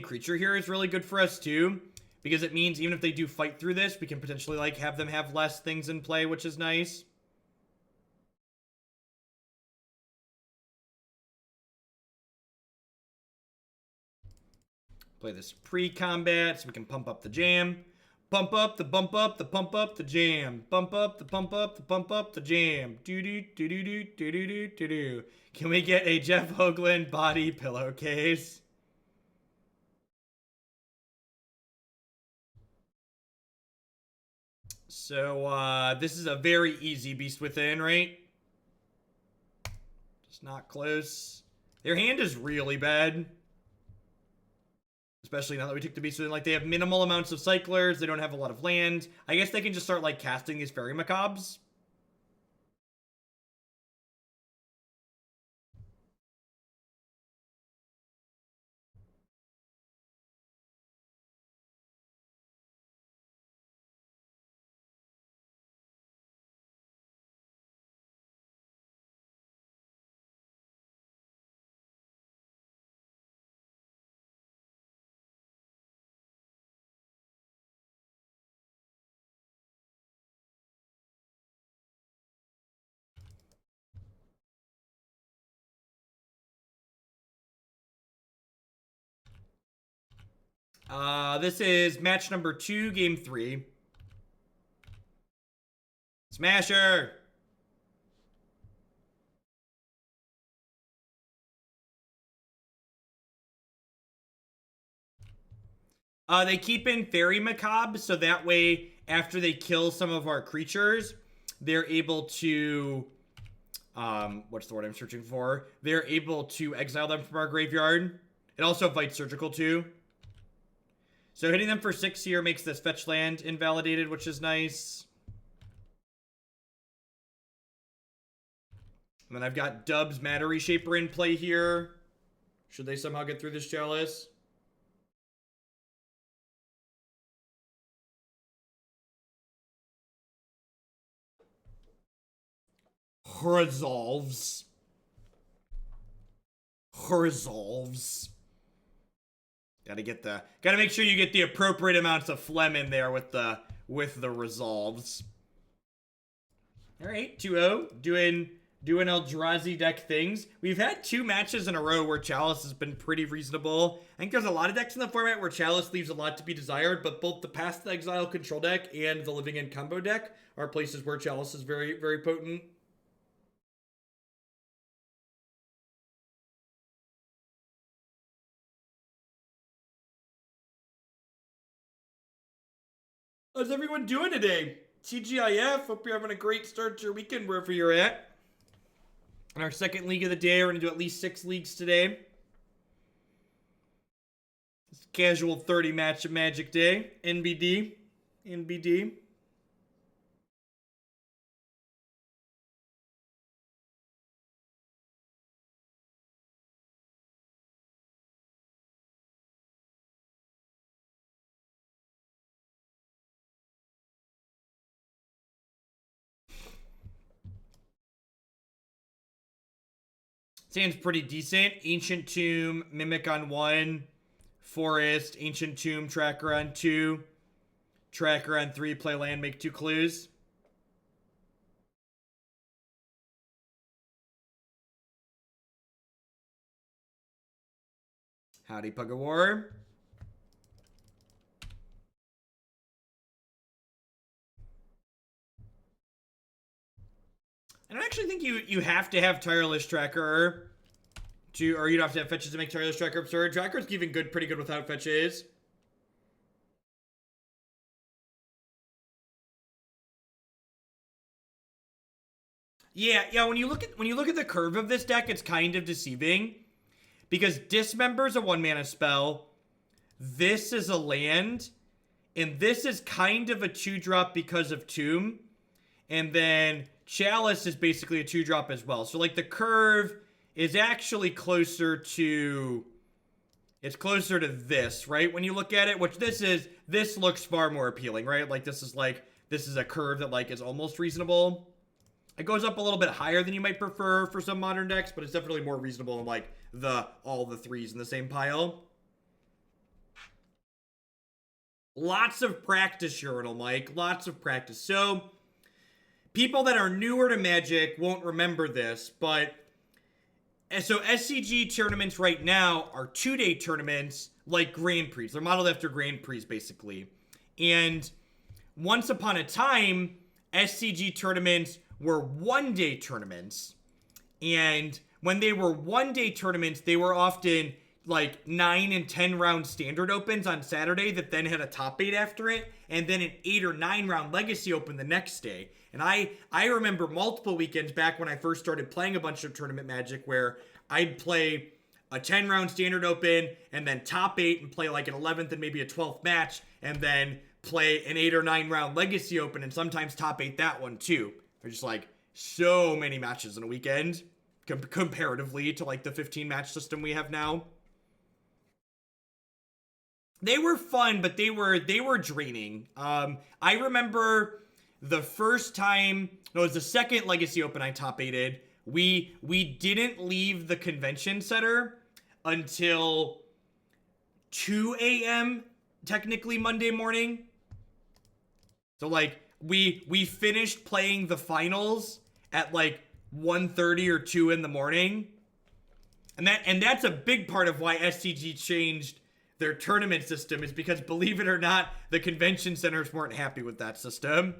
creature here is really good for us too, because it means even if they do fight through this, we can potentially like have them have less things in play, which is nice. Play this pre-combat so we can pump up the jam. Bump up the bump up the pump up the jam. Bump up the pump up the pump up the jam. Do do do do do do do do do do. Can we get a Jeff Hoagland body pillowcase? So this is a very easy Beast Within, right? Just not close. Their hand is really bad. Especially now that we took the Beast Within. Like, they have minimal amounts of cyclers. They don't have a lot of land. I guess they can just start, like, casting these Fairy Macabres. This is match number 2, game 3. Smasher! They keep in Fairy Macabre, so that way, after they kill some of our creatures, they're able to... what's the word I'm searching for? They're able to exile them from our graveyard. It also fights Surgical too. So hitting them for 6 here makes this fetch land invalidated, which is nice. And then I've got Dub's Matter Reshaper in play here. Should they somehow get through this Chalice? Resolves. Gotta make sure you get the appropriate amounts of phlegm in there with the resolves. Alright, 2-0. Doing Eldrazi deck things. We've had 2 matches in a row where Chalice has been pretty reasonable. I think there's a lot of decks in the format where Chalice leaves a lot to be desired, but both the Past the Exile control deck and the Living End combo deck are places where Chalice is very, very potent. How's everyone doing today? TGIF, hope you're having a great start to your weekend wherever you're at. In our second league of the day, we're going to do at least 6 leagues today. It's casual 30 match of Magic Day. NBD. Stands pretty decent. Ancient Tomb, Mimic on 1. Forest, Ancient Tomb, Tracker on 2. Tracker on 3, play land, make 2 clues. Howdy, Pug of War. I don't actually think you have to have Tireless Tracker to, or you don't have to have fetches to make Tireless Tracker absurd. Tracker's even good, pretty good without fetches. Yeah. When you look at the curve of this deck, it's kind of deceiving because Dismember is a 1-mana spell. This is a land, and this is kind of a 2-drop because of Tomb, and then Chalice is basically a 2-drop as well. So like the curve is actually closer to, it's closer to this, right? When you look at it, which this looks far more appealing, right? Like this is a curve that like is almost reasonable. It goes up a little bit higher than you might prefer for some modern decks, but it's definitely more reasonable than like all the 3s in the same pile. Lots of practice, Urinal Mike. Lots of practice. So people that are newer to Magic won't remember this, but so SCG tournaments right now are 2-day tournaments like Grand Prix. They're modeled after Grand Prix, basically. And once upon a time, SCG tournaments were 1-day tournaments. And when they were 1-day tournaments, they were often like 9 and 10 round standard opens on Saturday that then had a top 8 after it, and then an 8 or 9 round legacy open the next day. And I remember multiple weekends back when I first started playing a bunch of tournament Magic where I'd play a 10 round standard open and then top 8 and play like an 11th and maybe a 12th match, and then play an 8 or 9 round legacy open and sometimes top 8 that one too. There's just like so many matches in a weekend comparatively to like the 15 match system we have now. They were fun, but they were draining. I remember the first time, no, it was the second Legacy Open I top 8'd. We didn't leave the convention center until 2 a.m. technically Monday morning. So like we finished playing the finals at like 1:30 or 2 in the morning. And that's a big part of why SCG changed their tournament system, is because, believe it or not, the convention centers weren't happy with that system.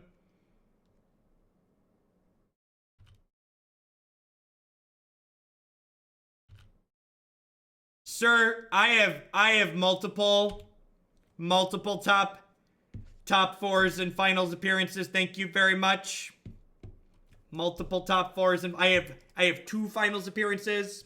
Sir, I have multiple top 4s and finals appearances. Thank you very much. Multiple top 4s, and I have 2 finals appearances.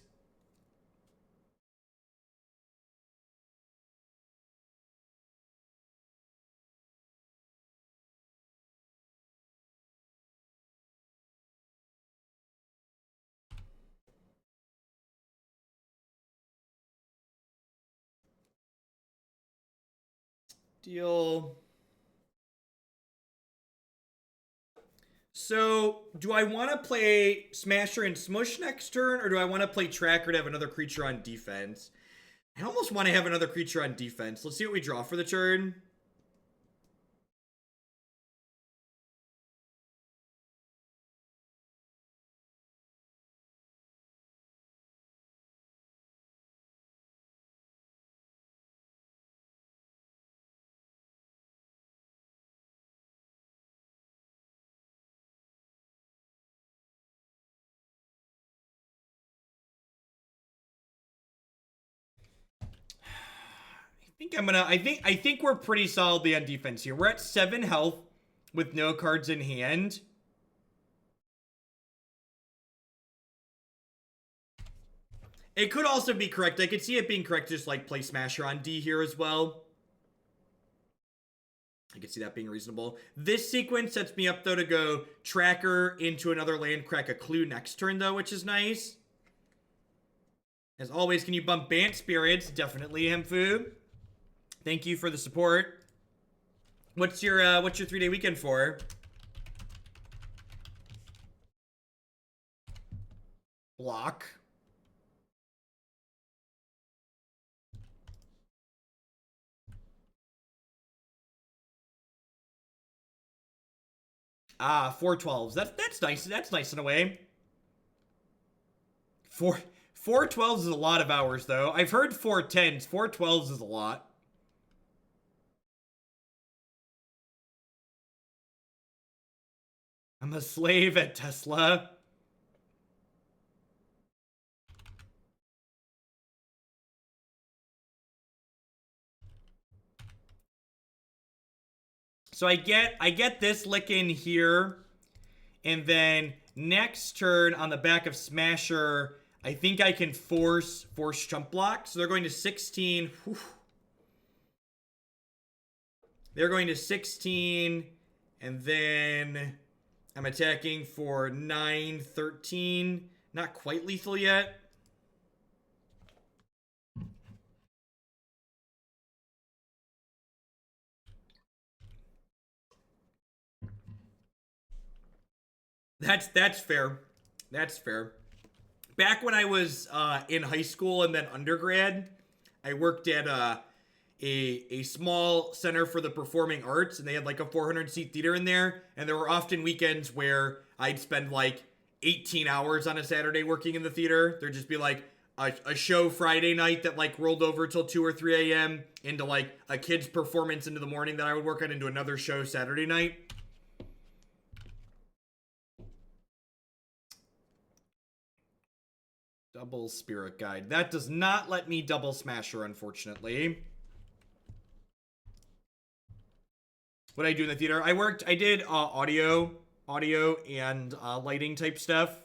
Deal. So, do I want to play Smasher and Smush next turn, or do I want to play Tracker to have another creature on defense? I almost want to have another creature on defense. Let's see what we draw for the turn. I think we're pretty solidly on defense here. We're at 7 health with no cards in hand. It could also be correct. I could see it being correct to just like play Smasher on D here as well. I could see that being reasonable. This sequence sets me up though to go Tracker into another land, crack a clue next turn though, which is nice. As always, can you bump Bant Spirits? Definitely, Hemfu. Thank you for the support. What's your 3-day weekend for? Block. Ah, 412s. That's nice. That's nice in a way. 412s is a lot of hours, though. I've heard 410s. 412s is a lot. I'm a slave at Tesla. So I get this lick in here, and then next turn on the back of Smasher, I think I can force chump block. So they're going to 16. Whew. They're going to 16, and then I'm attacking for 9, 13. Not quite lethal yet. That's fair. That's fair. Back when I was in high school and then undergrad, I worked at a small center for the performing arts, and they had like a 400-seat theater in there, and there were often weekends where I'd spend like 18 hours on a Saturday working in the theater. There'd just be like a show Friday night that like rolled over till 2 or 3 a.m. into like a kid's performance into the morning that I would work on into another show Saturday night. Double Spirit Guide. That does not let me double Smasher, unfortunately. What did I do in the theater? I did audio and lighting type stuff.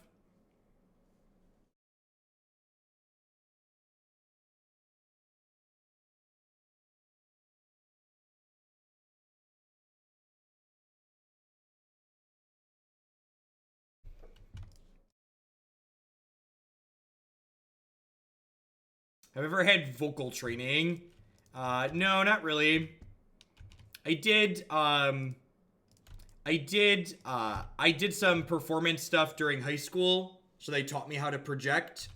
Have I ever had vocal training? No, not really. I did some performance stuff during high school, so they taught me how to project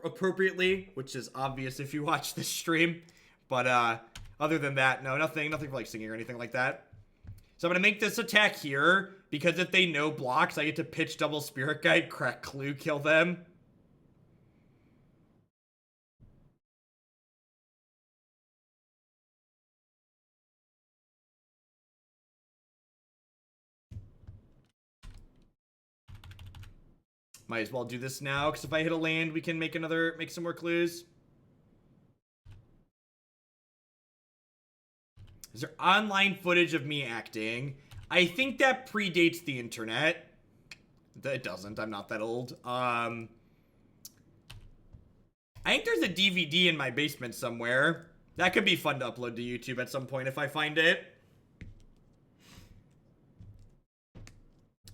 appropriately, which is obvious if you watch this stream. But other than that, no, nothing for like singing or anything like that. So I'm gonna make this attack here, because if they know blocks, I get to pitch double Spirit Guide, crack Clue, kill them. Might as well do this now, because if I hit a land, we can make some more clues. Is there online footage of me acting? I think that predates the internet. It doesn't. I'm not that old. I think there's a DVD in my basement somewhere. That could be fun to upload to YouTube at some point if I find it.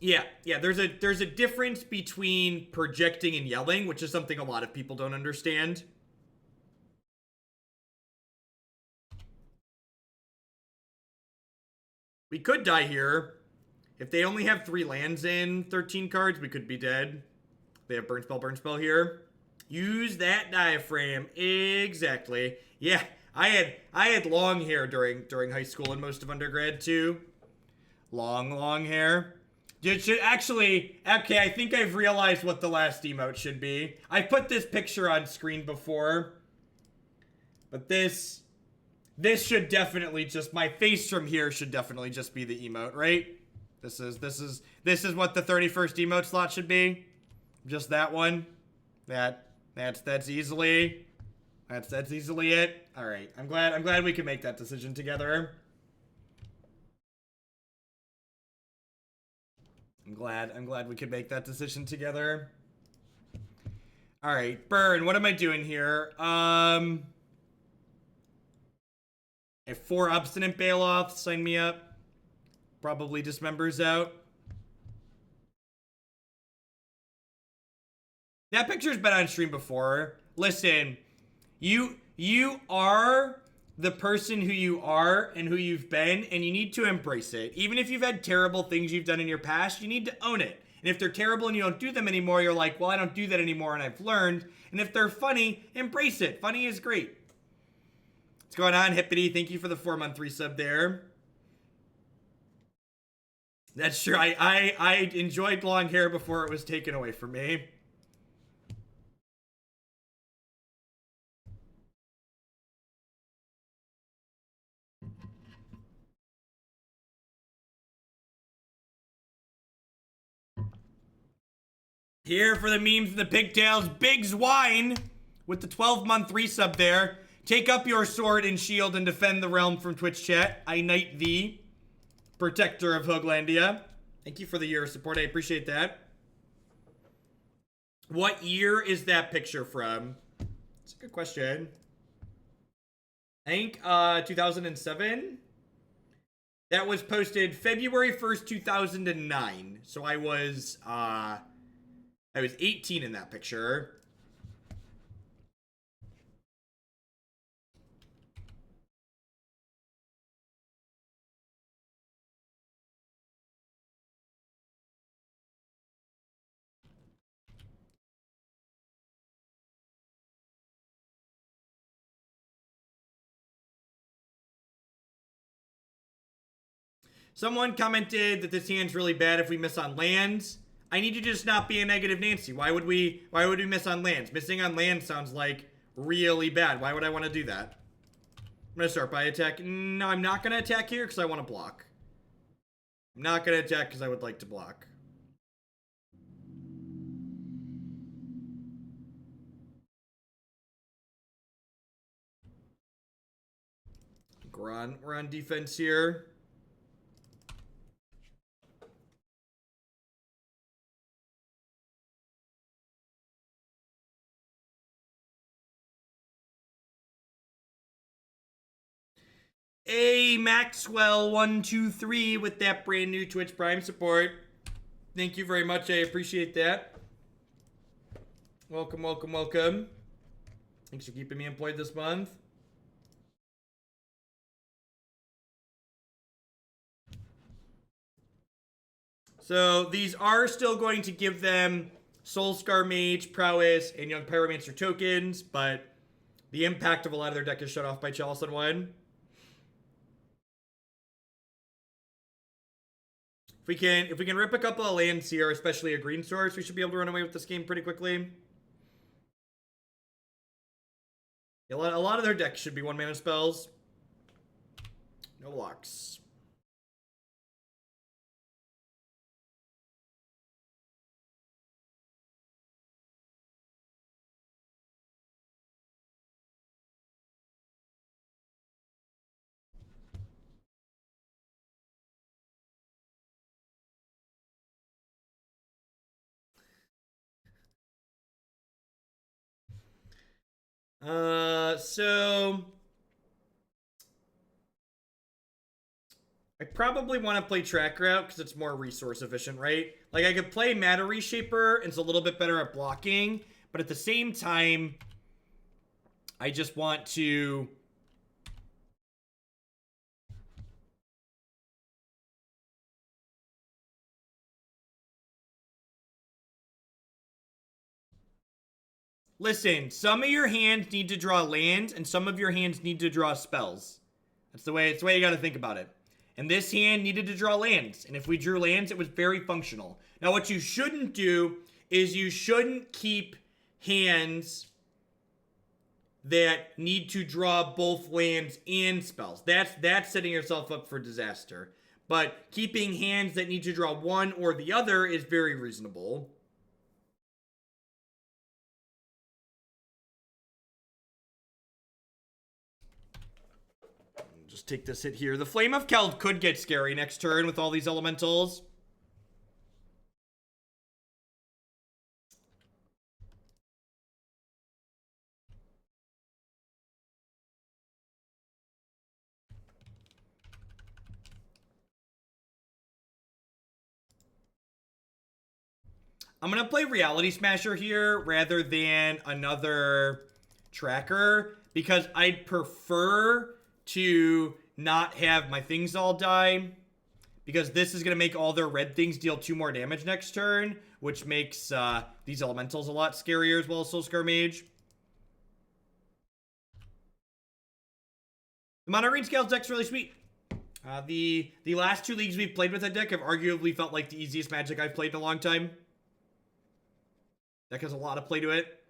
Yeah, there's a difference between projecting and yelling, which is something a lot of people don't understand. We could die here. If they only have 3 lands in 13 cards, we could be dead. They have burn spell here. Use that diaphragm. Exactly. Yeah, I had long hair during high school and most of undergrad too. Long hair. It should actually, okay, I think I've realized what the last emote should be. I put this picture on screen before, but this should definitely just, my face from here should definitely just be the emote, right? This is what the 31st emote slot should be. Just that one. That's easily it. All right. I'm glad we can make that decision together. I'm glad we could make that decision together. All right, burn. What am I doing here? I have 4 Obstinate Baloth. Sign me up. Probably Dismember's out. That picture's been on stream before. Listen, you are the person who you are and who you've been, and you need to embrace it. Even if you've had terrible things you've done in your past, you need to own it. And if they're terrible and you don't do them anymore, you're like, well, I don't do that anymore and I've learned. And if they're funny, embrace it. Funny is great. What's going on, Hippity? Thank you for the 4-month resub there. That's true. I enjoyed long hair before it was taken away from me. Here for the memes and the pigtails, Biggs Wine with the 12-month resub there. Take up your sword and shield and defend the realm from Twitch chat. I knight thee, protector of Hooglandia. Thank you for the year of support. I appreciate that. What year is that picture from? It's a good question. I think 2007. That was posted February 1st, 2009. So I was 18 in that picture. Someone commented that this hand's really bad if we miss on lands. I need to just not be a negative Nancy. Why would we miss on lands? Missing on land sounds like really bad. Why would I want to do that? I'm going to start by attack. No, I'm not going to attack here because I want to block. I'm not going to attack because I would like to block. We're on defense here. Hey, Maxwell123 with that brand new Twitch Prime support. Thank you very much. I appreciate that. Welcome, welcome, welcome. Thanks for keeping me employed this month. So these are still going to give them Soulscar Mage, Prowess, and Young Pyromancer tokens, but the impact of a lot of their deck is shut off by Chalice on 1. If we can rip a couple of lands here, especially a green source, we should be able to run away with this game pretty quickly. A lot of their decks should be 1-mana spells. No locks. So I probably want to play Tracker out because it's more resource efficient, right? Like I could play Matter Reshaper and it's a little bit better at blocking, but at the same time, I just want to listen, some of your hands need to draw lands, and some of your hands need to draw spells. It's the way you got to think about it. And this hand needed to draw lands, and if we drew lands, it was very functional. Now, what you shouldn't do is you shouldn't keep hands that need to draw both lands and spells. That's setting yourself up for disaster. But keeping hands that need to draw one or the other is very reasonable. Just take this hit here. The Flame of Keld could get scary next turn with all these elementals. I'm going to play Reality Smasher here rather than another tracker because I'd prefer to not have my things all die because this is going to make all their red things deal 2 more damage next turn, which makes these elementals a lot scarier as well as Soulscar Mage. The Mono Green Scales deck's really sweet. The last 2 leagues we've played with that deck have arguably felt like the easiest Magic I've played in a long time. Deck has a lot of play to it.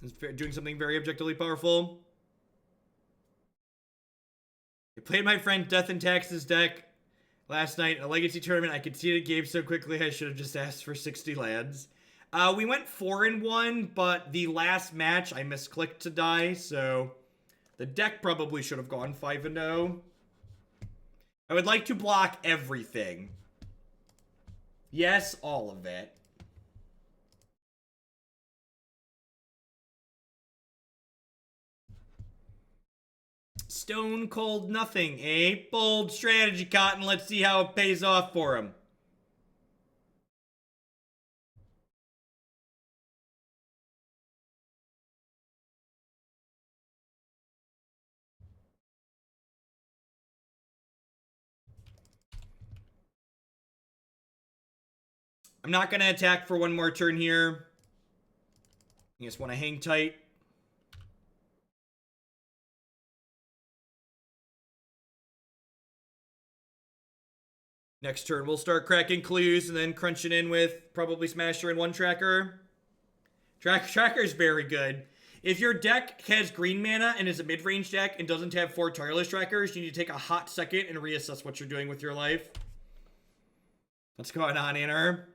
It's doing something very objectively powerful. I played my friend Death and Taxes deck last night in a Legacy tournament. I conceded game so quickly I should have just asked for 60 lands. We went 4-1, but the last match I misclicked to die, so the deck probably should have gone 5-0. I would like to block everything. Yes, all of it. Stone cold nothing, eh? Bold strategy, Cotton. Let's see how it pays off for him. I'm not going to attack for one more turn here. I just want to hang tight. Next turn, we'll start cracking clues and then crunching in with probably Smasher and one tracker. Tracker's very good. If your deck has green mana and is a mid-range deck and doesn't have 4 Tireless Trackers, you need to take a hot second and reassess what you're doing with your life. What's going on, Anner?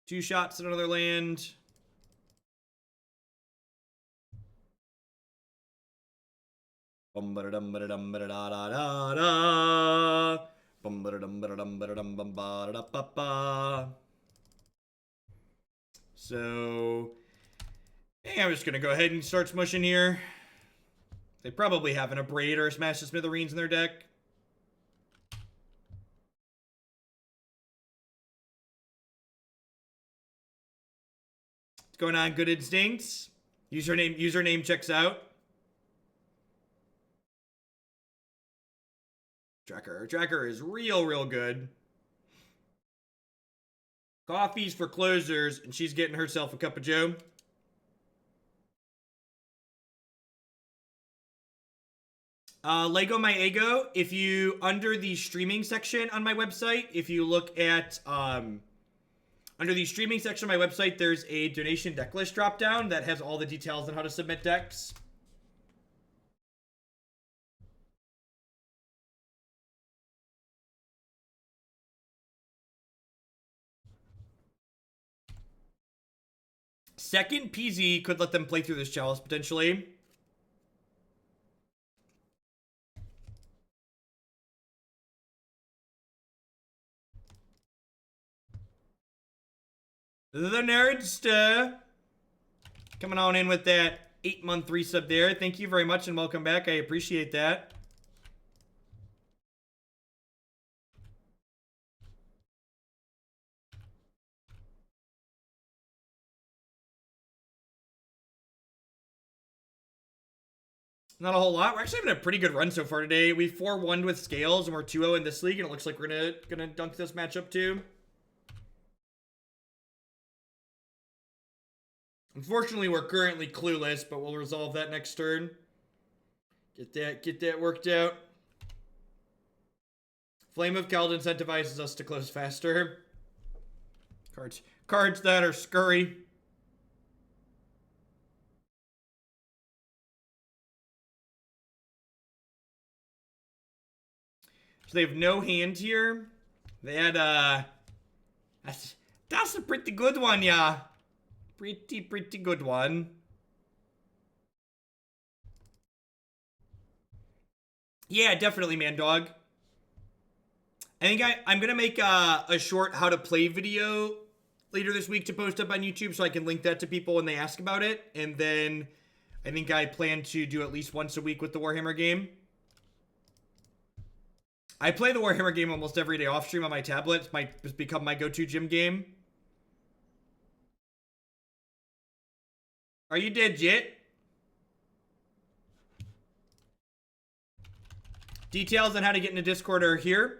Two shots at another land. Bum ba dum ba dum ba da da da da. Bum ba dum ba dum ba dum bum ba da ba ba. So, I'm just gonna go ahead and start smushing here. They probably have an Abrade or a Smash the Smithereens in their deck. What's going on, Good Instincts? Username checks out. Tracker is real good. Coffee's for closers, and she's getting herself a cup of joe. Lego My Ego, if you, under the streaming section on my website, if you look at, under the streaming section of my website, there's a donation deck list dropdown that has all the details on how to submit decks. Second PZ could let them play through this Chalice, potentially. The Nerdster coming on in with that 8-month resub there. Thank you very much and welcome back. I appreciate that. Not a whole lot. We're actually having a pretty good run so far today. We 4-1'd with Scales and we're 2-0 in this league, and it looks like we're gonna dunk this matchup too. Unfortunately, we're currently clueless, but we'll resolve that next turn. Get that worked out. Flame of Keld incentivizes us to close faster. Cards that are scurry. So they have no hand here. They had that's a pretty good one, yeah. Pretty good one. Yeah, definitely, man, dog. I think I'm gonna make a short how to play video later this week to post up on YouTube, so I can link that to people when they ask about it. And then I think I plan to do at least once a week with the Warhammer game. I play the Warhammer game almost every day off stream on my tablet. It's become my go-to gym game. Are you dead yet? Details on how to get into Discord are here.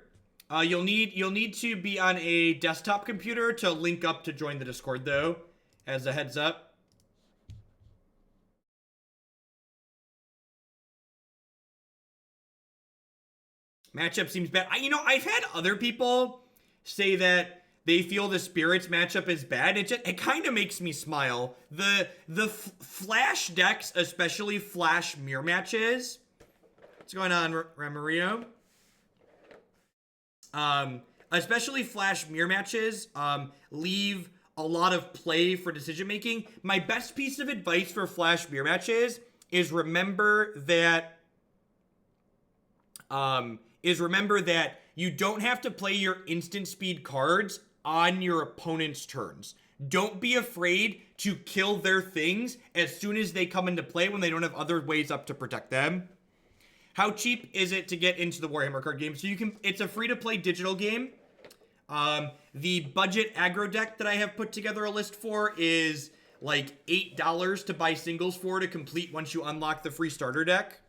You'll need to be on a desktop computer to link up to join the Discord, though, as a heads up. Matchup seems bad. I've had other people say that they feel the Spirits matchup is bad. It kind of makes me smile. The Flash decks, especially Flash mirror matches. What's going on, Ramario? Especially Flash mirror matches leave a lot of play for decision making. My best piece of advice for Flash mirror matches is remember that you don't have to play your instant speed cards on your opponent's turns. Don't be afraid to kill their things as soon as they come into play when they don't have other ways up to protect them. How cheap is it to get into the Warhammer card game? So it's a free-to-play digital game. The budget aggro deck that I have put together a list for is like $8 to buy singles for to complete once you unlock the free starter deck.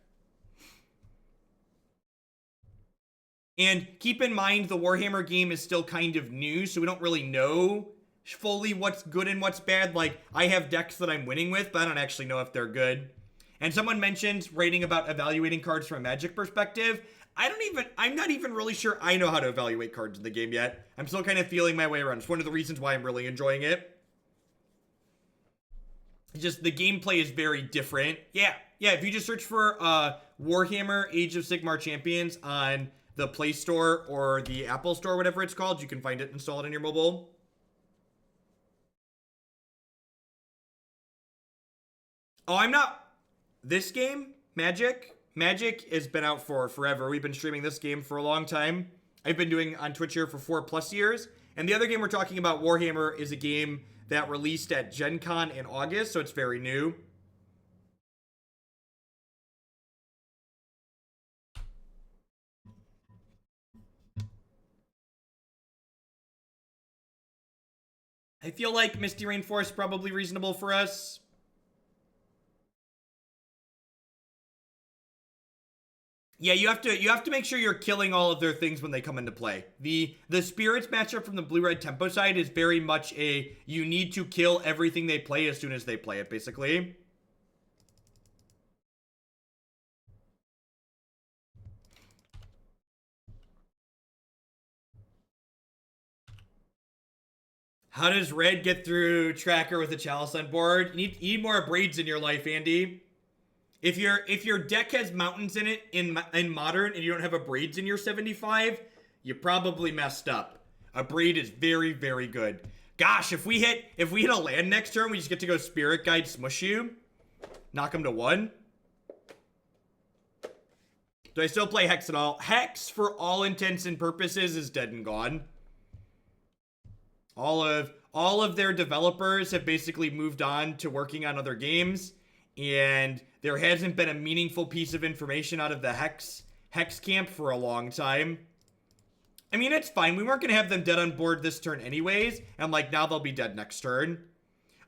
And keep in mind, the Warhammer game is still kind of new, so we don't really know fully what's good and what's bad. Like, I have decks that I'm winning with, but I don't actually know if they're good. And someone mentioned writing about evaluating cards from a Magic perspective. I'm not even really sure I know how to evaluate cards in the game yet. I'm still kind of feeling my way around. It's one of the reasons why I'm really enjoying it. Just the gameplay is very different. Yeah, if you just search for Warhammer Age of Sigmar Champions on the Play Store or the Apple Store, whatever it's called, you can find it, install it on your mobile. Oh, I'm not... This game, Magic has been out for forever. We've been streaming this game for a long time. I've been doing on Twitch here for 4+ years. And the other game we're talking about, Warhammer, is a game that released at Gen Con in August, so it's very new. I feel like Misty Rainforest probably reasonable for us. Yeah, you have to make sure you're killing all of their things when they come into play. The Spirits matchup from the blue-red tempo side is very much you need to kill everything they play as soon as they play it, basically. How does Red get through Tracker with a Chalice on board? You need more braids in your life, Andy. If your deck has mountains in it in Modern and you don't have a braids in your 75, you probably messed up. A braid is very, very good. Gosh, if we hit a land next turn, we just get to go Spirit Guide Smush you. Knock him to 1. Do I still play Hex at all? Hex, for all intents and purposes, is dead and gone. All of their developers have basically moved on to working on other games, and there hasn't been a meaningful piece of information out of the Hex camp for a long time. I mean, it's fine. We weren't going to have them dead on board this turn anyways, and like now they'll be dead next turn.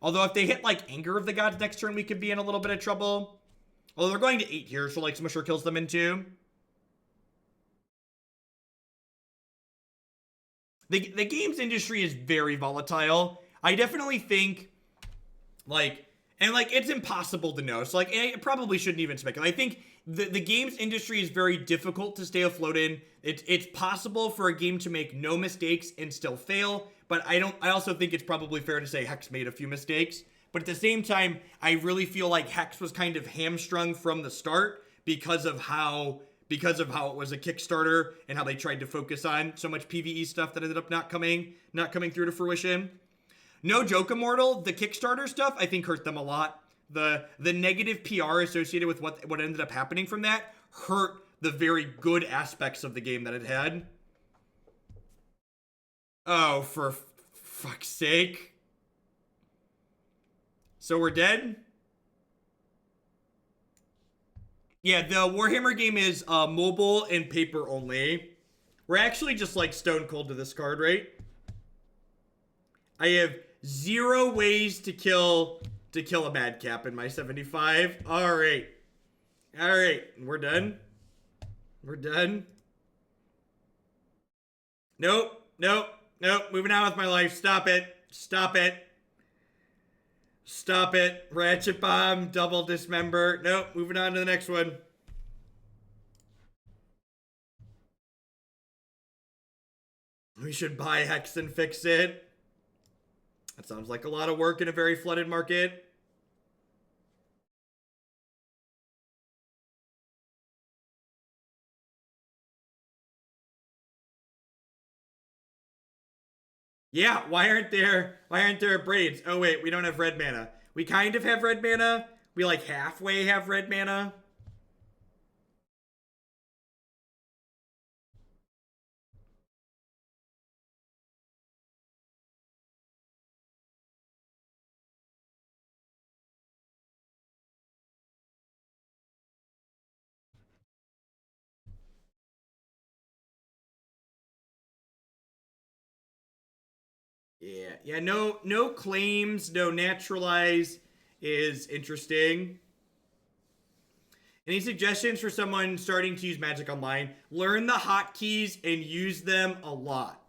Although if they hit like Anger of the Gods next turn, we could be in a little bit of trouble. Although they're going to 8 here, so like Smusher kills them in 2. The games industry is very volatile. I definitely think, it's impossible to know. So, I probably shouldn't even speculate. I think the games industry is very difficult to stay afloat in. It's possible for a game to make no mistakes and still fail, but I also think it's probably fair to say Hex made a few mistakes. But at the same time, I really feel like Hex was kind of hamstrung from the start because of how it was a Kickstarter and how they tried to focus on so much PvE stuff that ended up not coming through to fruition. No joke, Immortal, the Kickstarter stuff I think hurt them a lot. The negative PR associated with what ended up happening from that hurt the very good aspects of the game that it had. Oh, for fuck's sake. So we're dead? Yeah, the Warhammer game is mobile and paper only. We're actually just like stone cold to this card, right? I have 0 ways to kill a Madcap in my 75. All right, we're done. We're done. Nope. Nope. Nope. Moving on with my life. Stop it. Stop it. Stop it. Ratchet Bomb. Double Dismember. Nope. Moving on to the next one. We should buy Hex and fix it. That sounds like a lot of work in a very flooded market. Yeah, why aren't there braids? Oh wait, we don't have red mana. We kind of have red mana. We like halfway have red mana. Yeah, no claims, no naturalize is interesting. Any suggestions for someone starting to use Magic Online? Learn the hotkeys and use them a lot.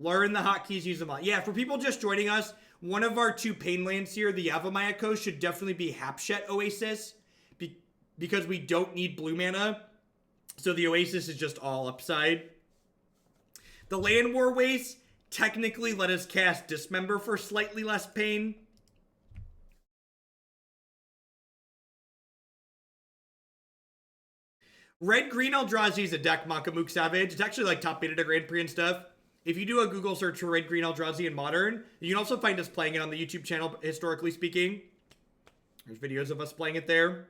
Learn the hotkeys, use them a lot. Yeah, for people just joining us, one of our 2 pain lands here, the Yavimaya Coast, should definitely be Hapshet Oasis because we don't need blue mana. So the Oasis is just all upside. The Llanowar Wastes technically let us cast Dismember for slightly less pain. Red-green Eldrazi is a deck, Makamook Savage. It's actually like top beta to Grand Prix and stuff. If you do a Google search for red-green Eldrazi in Modern, you can also find us playing it on the YouTube channel, historically speaking. There's videos of us playing it there.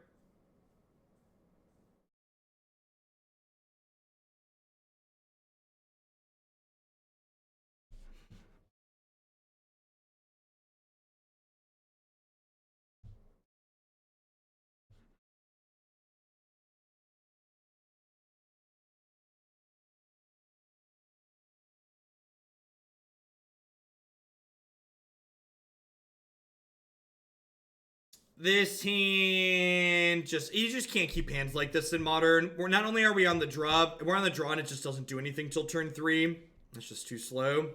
This hand you just can't keep hands like this in Modern. Not only are we on the draw, and it just doesn't do anything till turn 3. It's just too slow.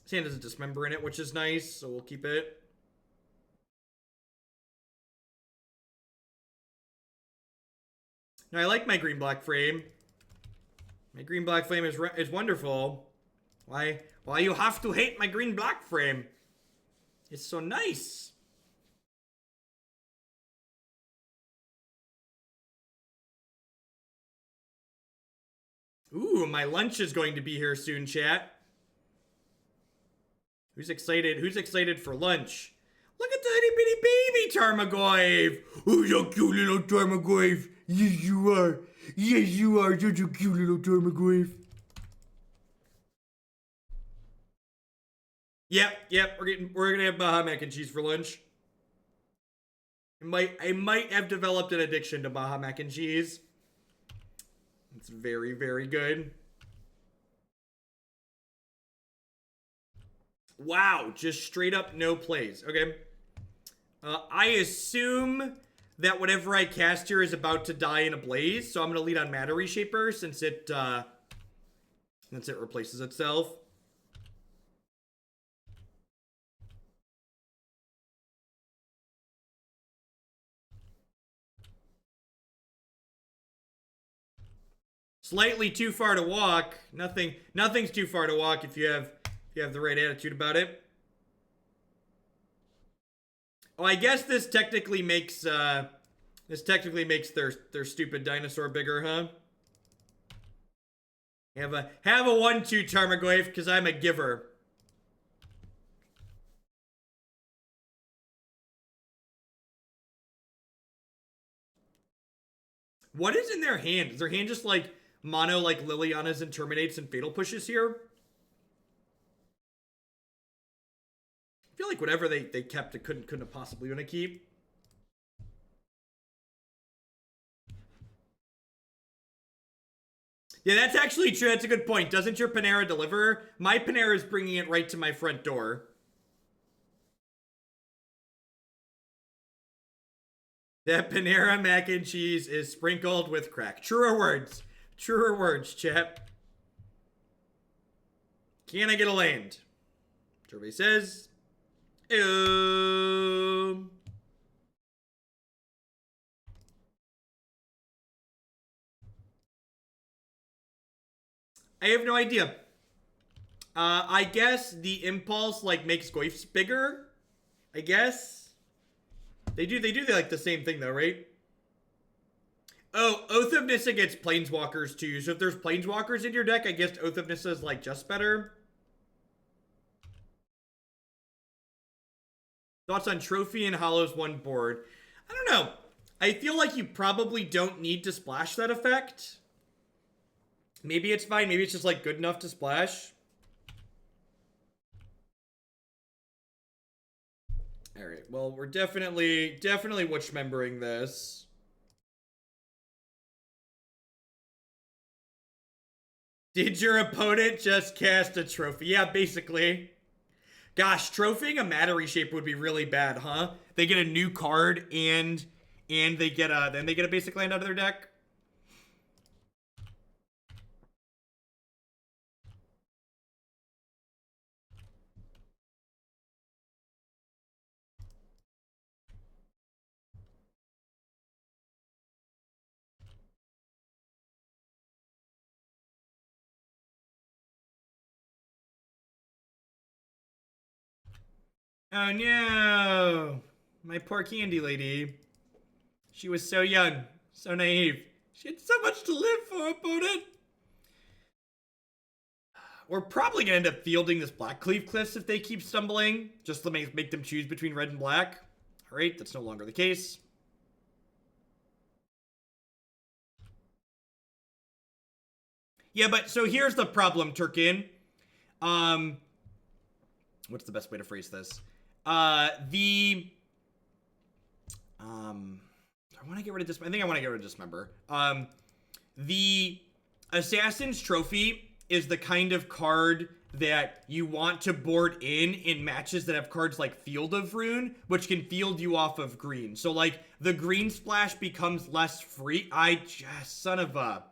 This hand has a Dismember in it, which is nice, so we'll keep it. Now, I like my green-black frame. My green-black frame is wonderful. Why you have to hate my green-black frame? It's so nice. Ooh, my lunch is going to be here soon, chat. Who's excited? Who's excited for lunch? Look at the itty bitty baby Tarmogoyf. Who's a cute little Tarmogoyf? Yes, you are. Yes, you are. Such a cute little Tarmogoyf. Yep. We're gonna have Baja mac and cheese for lunch. I might have developed an addiction to Baja mac and cheese. It's very, very good. Wow, just straight up no plays. Okay. I assume that whatever I cast here is about to die in a blaze, so I'm going to lead on Matter Reshaper since it replaces itself. Slightly too far to walk. Nothing's too far to walk if you have the right attitude about it. Oh, I guess this technically makes their stupid dinosaur bigger, huh? Have a 1/2 Tarmogoyf because I'm a giver. What is in their hand? Is their hand just like mono like Liliana's and Terminates and Fatal Pushes here? I feel like whatever they kept, it couldn't have possibly been a keep. Yeah, that's actually true. That's a good point. Doesn't your Panera deliver? My Panera is bringing it right to my front door. That Panera mac and cheese is sprinkled with crack. Truer words. Truer words, chap. Can I get a land? Survey says, ew. I have no idea. I guess the impulse like makes Goyfs bigger. I guess they do like the same thing though, right? Oh, Oath of Nissa gets Planeswalkers too. So if there's Planeswalkers in your deck, I guess Oath of Nissa is like just better. Thoughts on Trophy and Hollow's one board? I don't know. I feel like you probably don't need to splash that effect. Maybe it's fine. Maybe it's just like good enough to splash. All right. Well, we're definitely witch-membering this. Did your opponent just cast a trophy? Yeah, basically. Gosh, trophying a Matter Reshaper would be really bad, huh? They get a new card and they get a basic land out of their deck. Oh no! My poor candy lady. She was so young, so naive. She had so much to live for, opponent. We're probably gonna end up fielding this Blackcleave Cliffs if they keep stumbling, just to make them choose between red and black. All right, that's no longer the case. Yeah, but so here's the problem, Turkin. What's the best way to phrase this? I want to get rid of this. I think I want to get rid of Dismember. The Assassin's Trophy is the kind of card that you want to board in matches that have cards like Field of Rune, which can field you off of green. So like the green splash becomes less free. Son of a.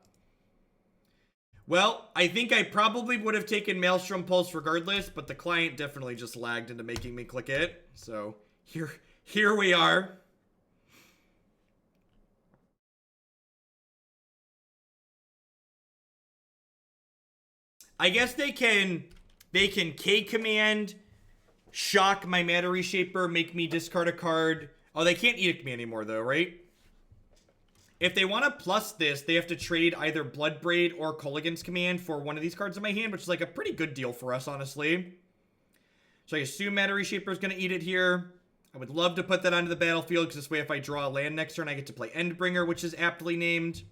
Well, I think I probably would have taken Maelstrom Pulse regardless, but the client definitely just lagged into making me click it. So here we are. I guess they can K-command, shock my Matter Reshaper, make me discard a card. Oh, they can't Edict me anymore though, right? If they want to plus this, they have to trade either Bloodbraid or Kolaghan's Command for one of these cards in my hand, which is like a pretty good deal for us, honestly. So I assume Matter Reshaper is going to eat it here. I would love to put that onto the battlefield, because this way if I draw a land next turn, I get to play Endbringer, which is aptly named.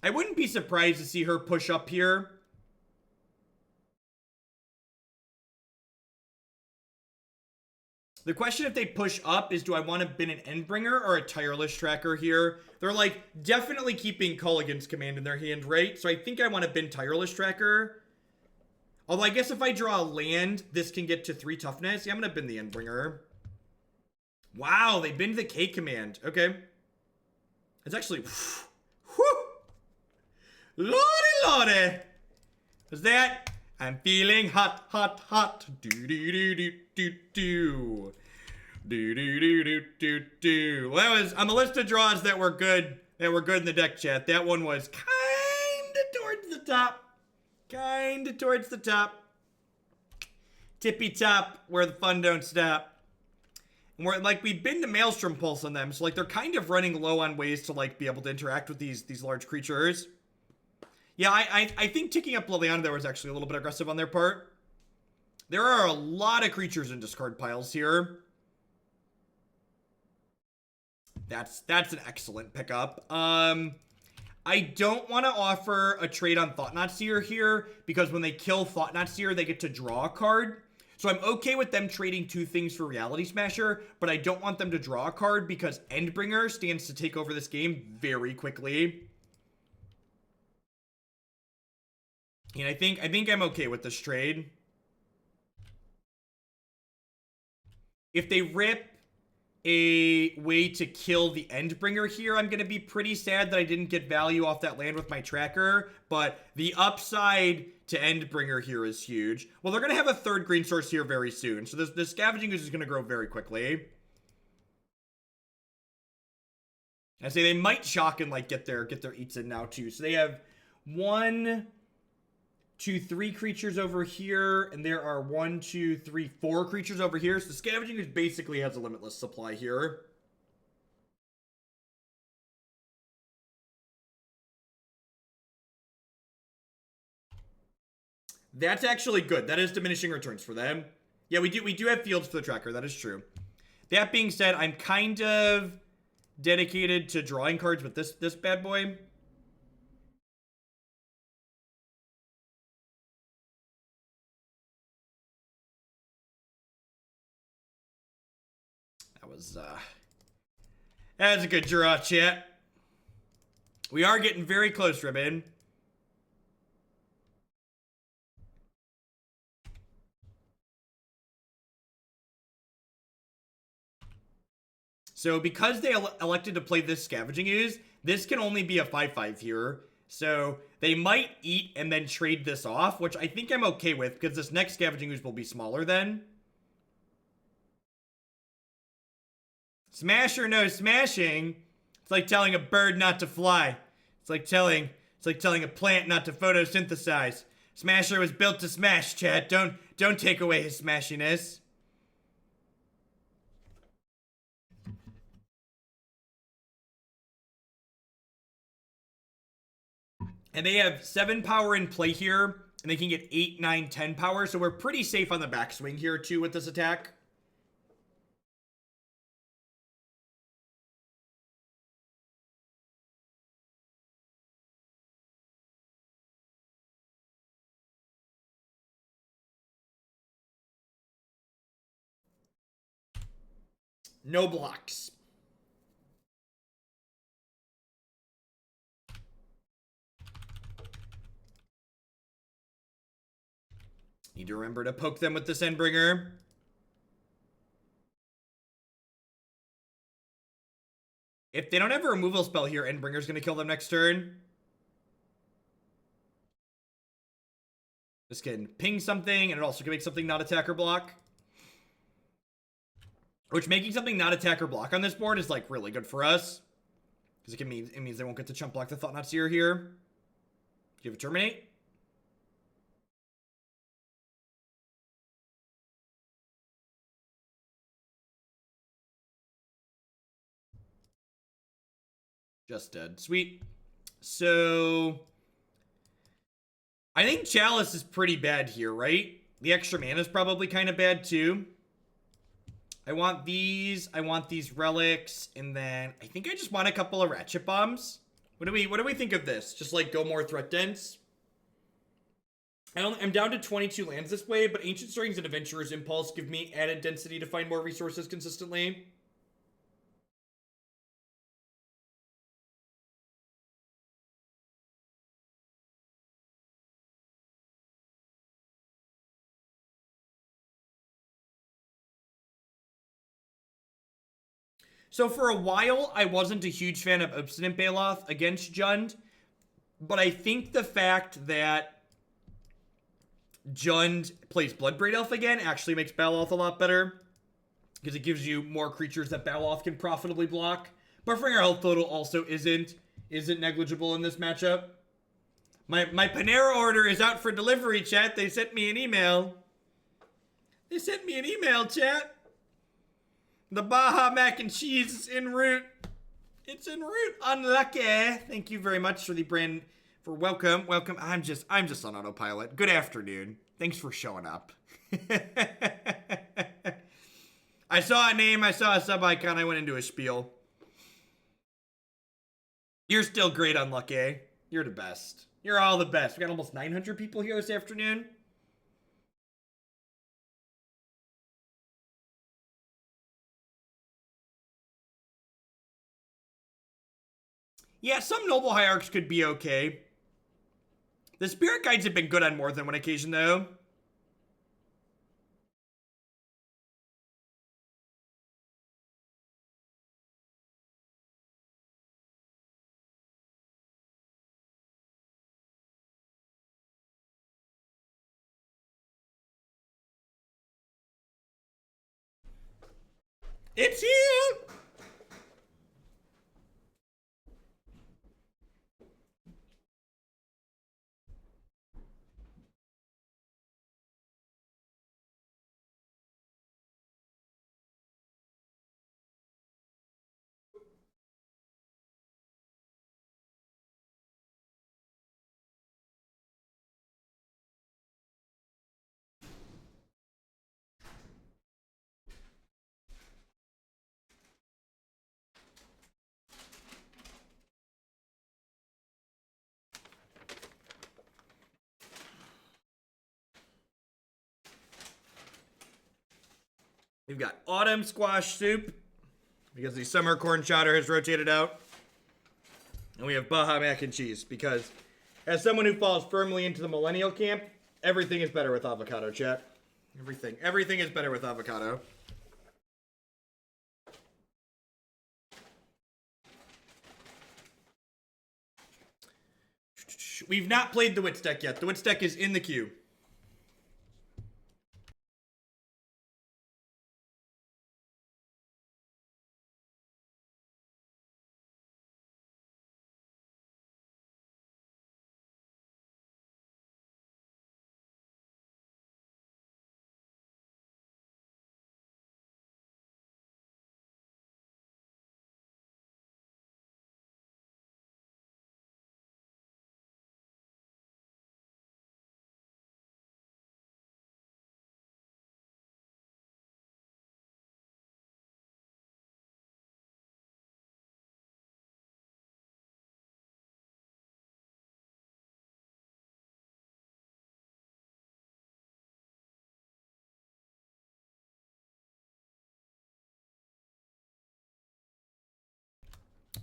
I wouldn't be surprised to see her push up here. The question if they push up is, do I want to bin an Endbringer or a Tireless Tracker here? They're like definitely keeping Kolaghan's Command in their hand, right? So I think I want to bin Tireless Tracker. Although I guess if I draw a land, this can get to 3 toughness. Yeah, I'm going to bin the Endbringer. Wow, they binned the K command. Okay. It's actually... Whew! Lordy, lordy! Was that... I'm feeling hot, hot, hot. Do do do do do do. Do do do do do do. Well, that was on the list of draws that were good. That were good in the deck chat. That one was kinda towards the top. Kinda towards the top. Tippy top, where the fun don't stop. And we're like, we've been to Maelstrom Pulse on them, so like they're kind of running low on ways to like be able to interact with these large creatures. Yeah, I think ticking up Liliana there was actually a little bit aggressive on their part. There are a lot of creatures in discard piles here. That's an excellent pickup. I don't want to offer a trade on Thought-Knot Seer here, because when they kill Thought-Knot Seer, they get to draw a card. So I'm okay with them trading 2 things for Reality Smasher, but I don't want them to draw a card because Endbringer stands to take over this game very quickly. And I think I'm okay with this trade. If they rip a way to kill the Endbringer here, I'm going to be pretty sad that I didn't get value off that land with my tracker, but the upside to Endbringer here is huge. Well, they're going to have a third green source here very soon, so this Scavenging Ooze is going to grow very quickly. I say they might shock and like get their eats in now too. So they have 1, 2, 3 creatures over here, and there are 1, 2, 3, 4 creatures over here. So the Scavenging Ooze basically has a limitless supply here. That's actually good. That is diminishing returns for them. Yeah, we do have fields for the tracker. That is true. That being said, I'm kind of dedicated to drawing cards with this bad boy. That was a good draw, chat. We are getting very close, Ribbon. So because they elected to play this Scavenging Ooze, this can only be a 5/5 here. So they might eat and then trade this off, which I think I'm okay with, because this next Scavenging Ooze will be smaller then. Smash or no smashing? It's like telling a bird not to fly. It's like telling a plant not to photosynthesize. Smasher was built to smash, chat. Don't take away his smashiness. And they have 7 power in play here, and they can get 8, 9, 10 power, so we're pretty safe on the backswing here, too, with this attack. No blocks. Need to remember to poke them with this Endbringer. If they don't have a removal spell here, Endbringer's going to kill them next turn. This can ping something, and it also can make something not attack or block. Which, making something not attack or block on this board is, like, really good for us. Because it means they won't get to chump block the Thought-Knot Seer here. Do you have a Terminate? Just dead. Sweet. So I think Chalice is pretty bad here, right? The extra mana is probably kind of bad too. I want these relics, and then I think I just want a couple of Ratchet Bombs. What do we think of this? Just like go more threat dense? I'm down to 22 lands this way, but Ancient Stirrings and Adventurous Impulse give me added density to find more resources consistently. So for a while, I wasn't a huge fan of Obstinate Baloth against Jund, but I think the fact that Jund plays Bloodbraid Elf again actually makes Baloth a lot better, because it gives you more creatures that Baloth can profitably block. Buffering our health total also isn't negligible in this matchup. My Panera order is out for delivery, chat. They sent me an email. Chat. The Baja mac and cheese is en route. It's en route. Unlucky. Thank you very much for the brand, for welcome. I'm just on autopilot. Good afternoon. Thanks for showing up. I saw a name, I saw a sub icon, I went into a spiel. You're still great, Unlucky. You're the best. You're all the best. We got almost 900 people here this afternoon. Yeah, some Noble Hierarchs could be okay. The Spirit Guides have been good on more than one occasion, though. It's here! We've got Autumn Squash Soup, because the Summer Corn Chowder has rotated out. And we have Baja Mac and Cheese, because as someone who falls firmly into the millennial camp, everything is better with avocado, chat. Everything is better with avocado. We've not played the Wits deck yet. The Wits deck is in the queue.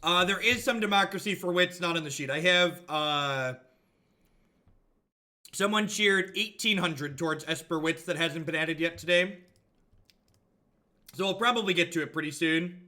There is some democracy for Wits not on the sheet. I have, someone cheered 1,800 towards Esper Wits that hasn't been added yet today. So we'll probably get to it pretty soon.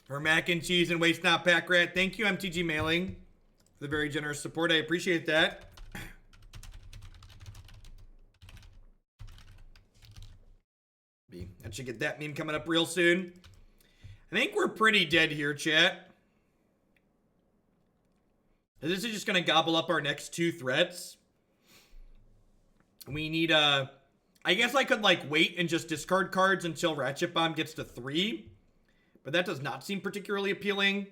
For mac and cheese and waste not pack rat. Thank you, MTG Mailing, for the very generous support. I appreciate that. I should get that meme coming up real soon. I think we're pretty dead here, chat. This is just going to gobble up our next two threats. We need, I guess I could, like, wait and just discard cards until Ratchet Bomb gets to 3. But that does not seem particularly appealing.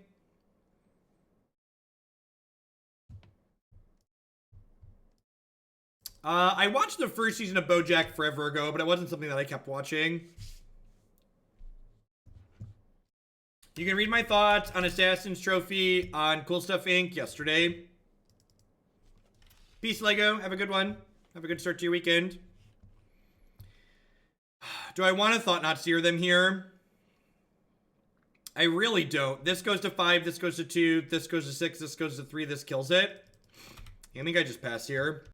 I watched the first season of BoJack forever ago, but it wasn't something that I kept watching. You can read my thoughts on Assassin's Trophy on Cool Stuff Inc. yesterday. Peace, Lego. Have a good one. Have a good start to your weekend. Do I want to Thought-Knot Seer them here? I really don't. This goes to 5, this goes to 2, this goes to 6, this goes to 3, this kills it. I think I just pass here.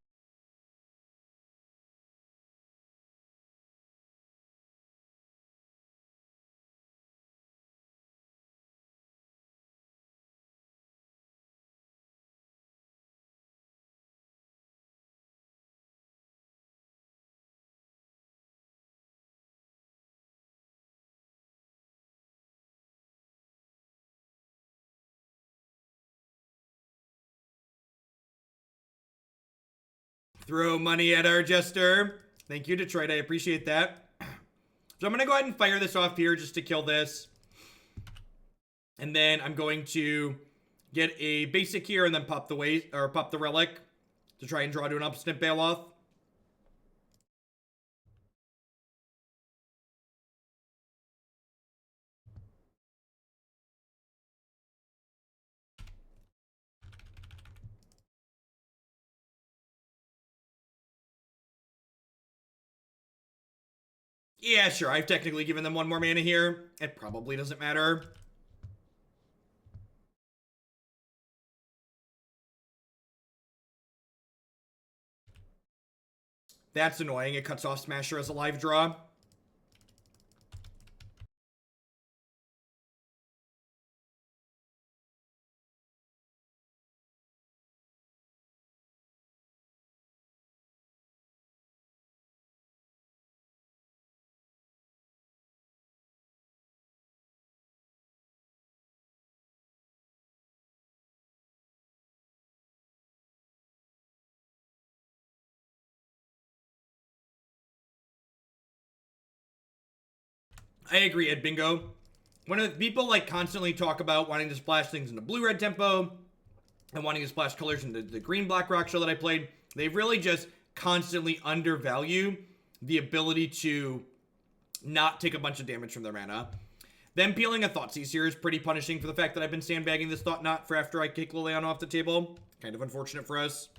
Throw money at our jester. Thank you, Detroit. I appreciate that. So I'm going to go ahead and fire this off here just to kill this. And then I'm going to get a basic here and then pop the relic. to try and draw to an Obstinate Baloth. Yeah, sure, I've technically given them 1 more mana here. It probably doesn't matter. That's annoying. It cuts off Smasher as a live draw. I agree, Ed Bingo. When people like constantly talk about wanting to splash things into blue-red tempo and wanting to splash colors into the green-black rock show that I played, they really just constantly undervalue the ability to not take a bunch of damage from their mana. Them peeling a Thought-Knot Seer is pretty punishing for the fact that I've been sandbagging this Thought-Knot for after I kick Liliana off the table. Kind of unfortunate for us.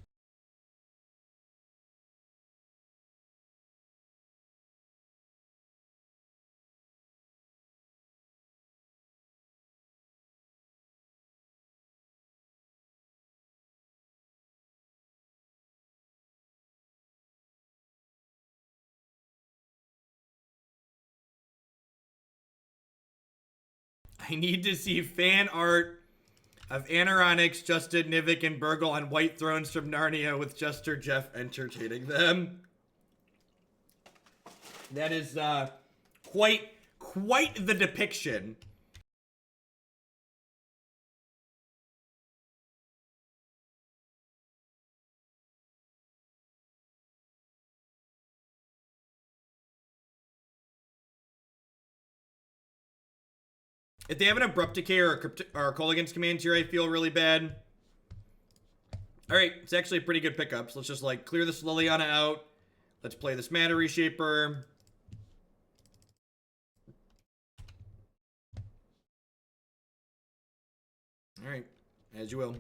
I need to see fan art of Anoronyx, Justin, Nivik, and Burgle on White Thrones from Narnia with Jester Jeff entertaining them. That is quite the depiction. If they have an Abrupt Decay or a Kolaghan's Command here, I feel really bad. Alright, it's actually a pretty good pickup. So let's just like clear this Liliana out. Let's play this Matter Reshaper. Alright, as you will.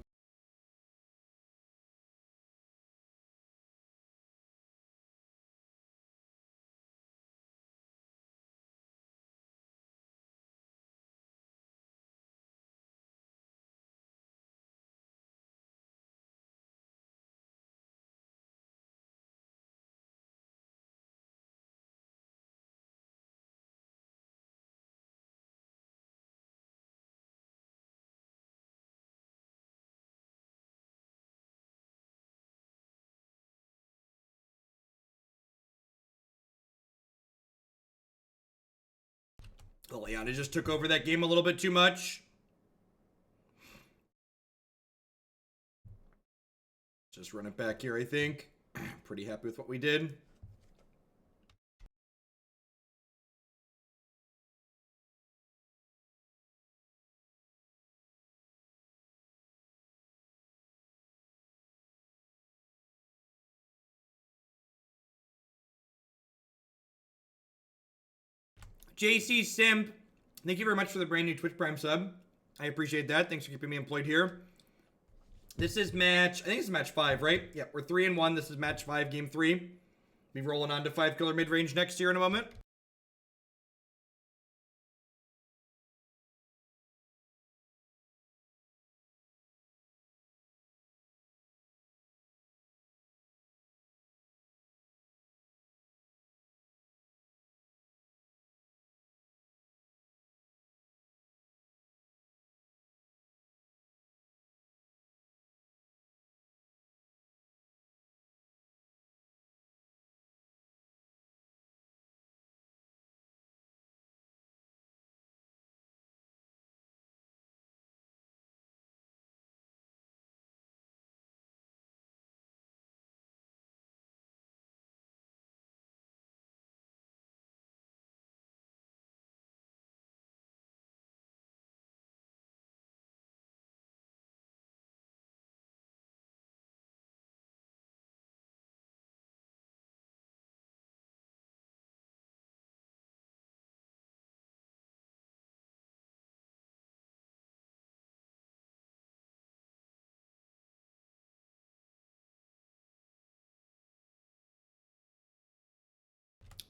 Liliana just took over that game a little bit too much. Just run it back here, I think. Pretty happy with what we did. JC Simp, thank you very much for the brand new Twitch Prime sub. I appreciate that. Thanks for keeping me employed here. This is match, I think it's match 5, right? Yeah, we're 3-1. This is match 5, game 3. Be rolling on to 5-color mid-range next year in a moment.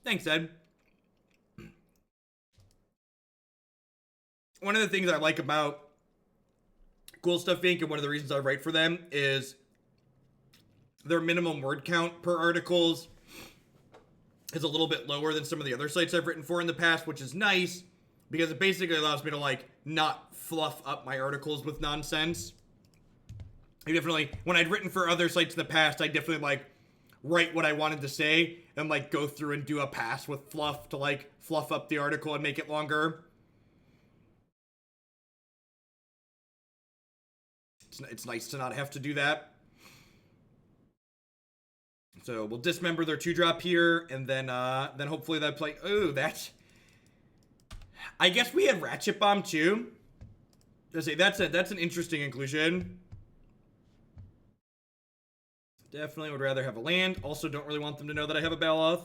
Thanks, Ed. One of the things I like about Cool Stuff Inc. and one of the reasons I write for them is their minimum word count per articles is a little bit lower than some of the other sites I've written for in the past, which is nice because it basically allows me to, like, not fluff up my articles with nonsense. I definitely, when I'd written for other sites in the past, I definitely, like, write what I wanted to say and, like, go through and do a pass with fluff to, like, fluff up the article and make it longer. It's nice to not have to do that. So we'll dismember their 2-drop here, and then hopefully that play. Oh, that's. I guess we had Ratchet Bomb too. That's an interesting inclusion. Definitely would rather have a land. Also, don't really want them to know that I have a Baloth.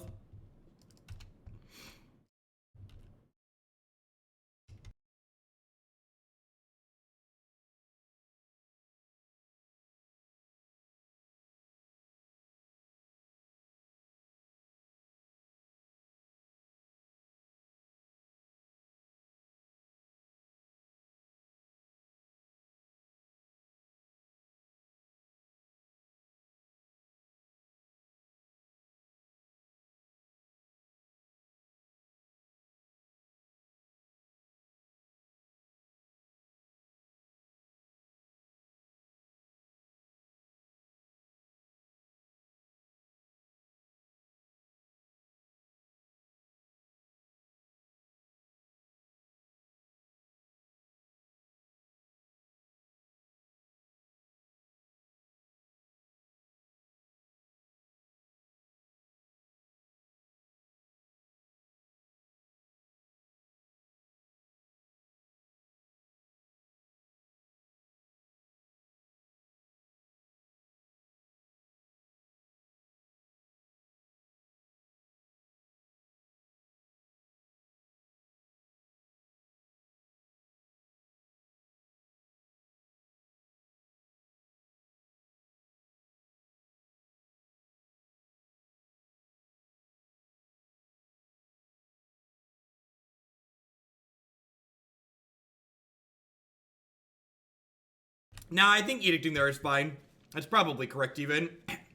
Nah, I think Edicting there is fine. That's probably correct even.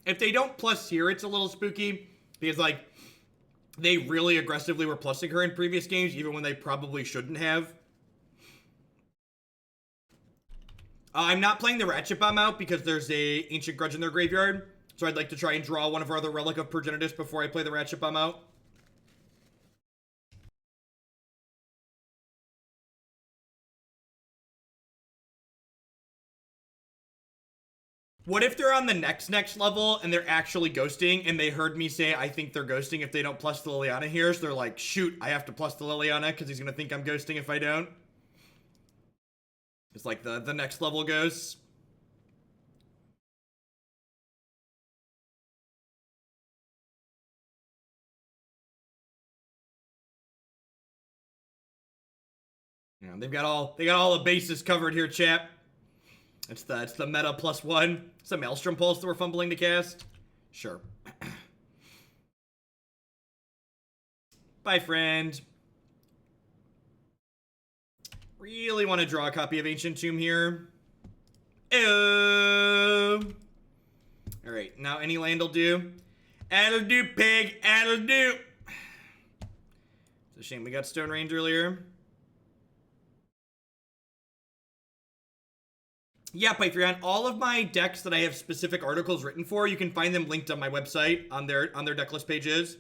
If they don't plus here, it's a little spooky. Because, like, they really aggressively were plussing her in previous games, even when they probably shouldn't have. I'm not playing the Ratchet Bomb out because there's a Ancient Grudge in their graveyard. So I'd like to try and draw one of our other Relic of Progenitus before I play the Ratchet Bomb out. What if they're on the next level and they're actually ghosting and they heard me say I think they're ghosting if they don't plus the Liliana here, so they're like, shoot, I have to plus the Liliana because he's gonna think I'm ghosting if I don't. It's like the next level ghosts. Yeah, they got all the bases covered here, chat. It's the meta +1. It's the Maelstrom Pulse that we're fumbling to cast. Sure. Bye, friend. Really want to draw a copy of Ancient Tomb here. Oh. All right, now any land will do. That'll do, pig. That'll do. It's a shame we got Stone Range earlier. Yeah, Patreon. All of my decks that I have specific articles written for, you can find them linked on my website on their decklist pages.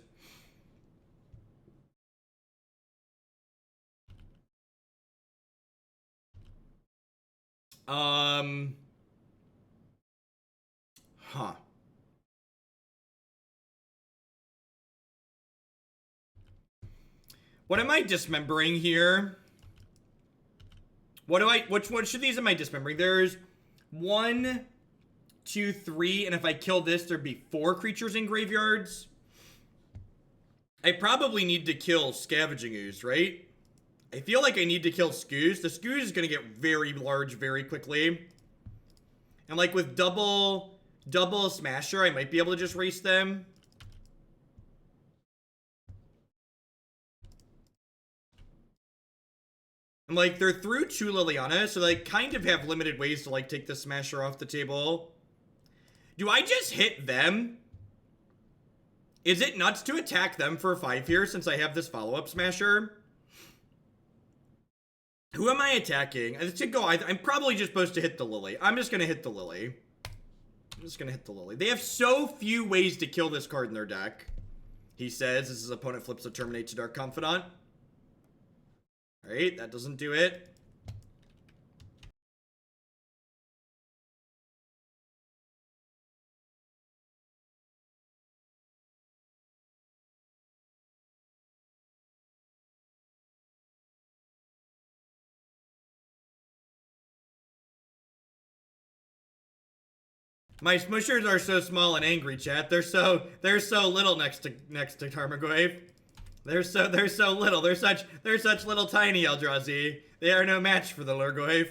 Huh. What am I dismembering here? Which one of these am I dismembering? There's 1, 2, 3, and if I kill this, there'd be 4 creatures in graveyards. I probably need to kill Scavenging Ooze, right? I feel like I need to kill Scooze. The Scooze is gonna get very large very quickly. And like with double Smasher, I might be able to just race them. And, like, they're through 2 Liliana, so they kind of have limited ways to, like, take the Smasher off the table. Do I just hit them? Is it nuts to attack them for 5 here since I have this follow-up Smasher? Who am I attacking? I'm probably just supposed to hit the Lily. I'm just gonna hit the Lily. They have so few ways to kill this card in their deck. He says as his opponent flips a Terminate to Dark Confidant. Alright, that doesn't do it. My smushers are so small and angry, chat. They're so little next to Tarmogoyf. They're so little. They're such little tiny Eldrazi. They are no match for the Lurgoyf.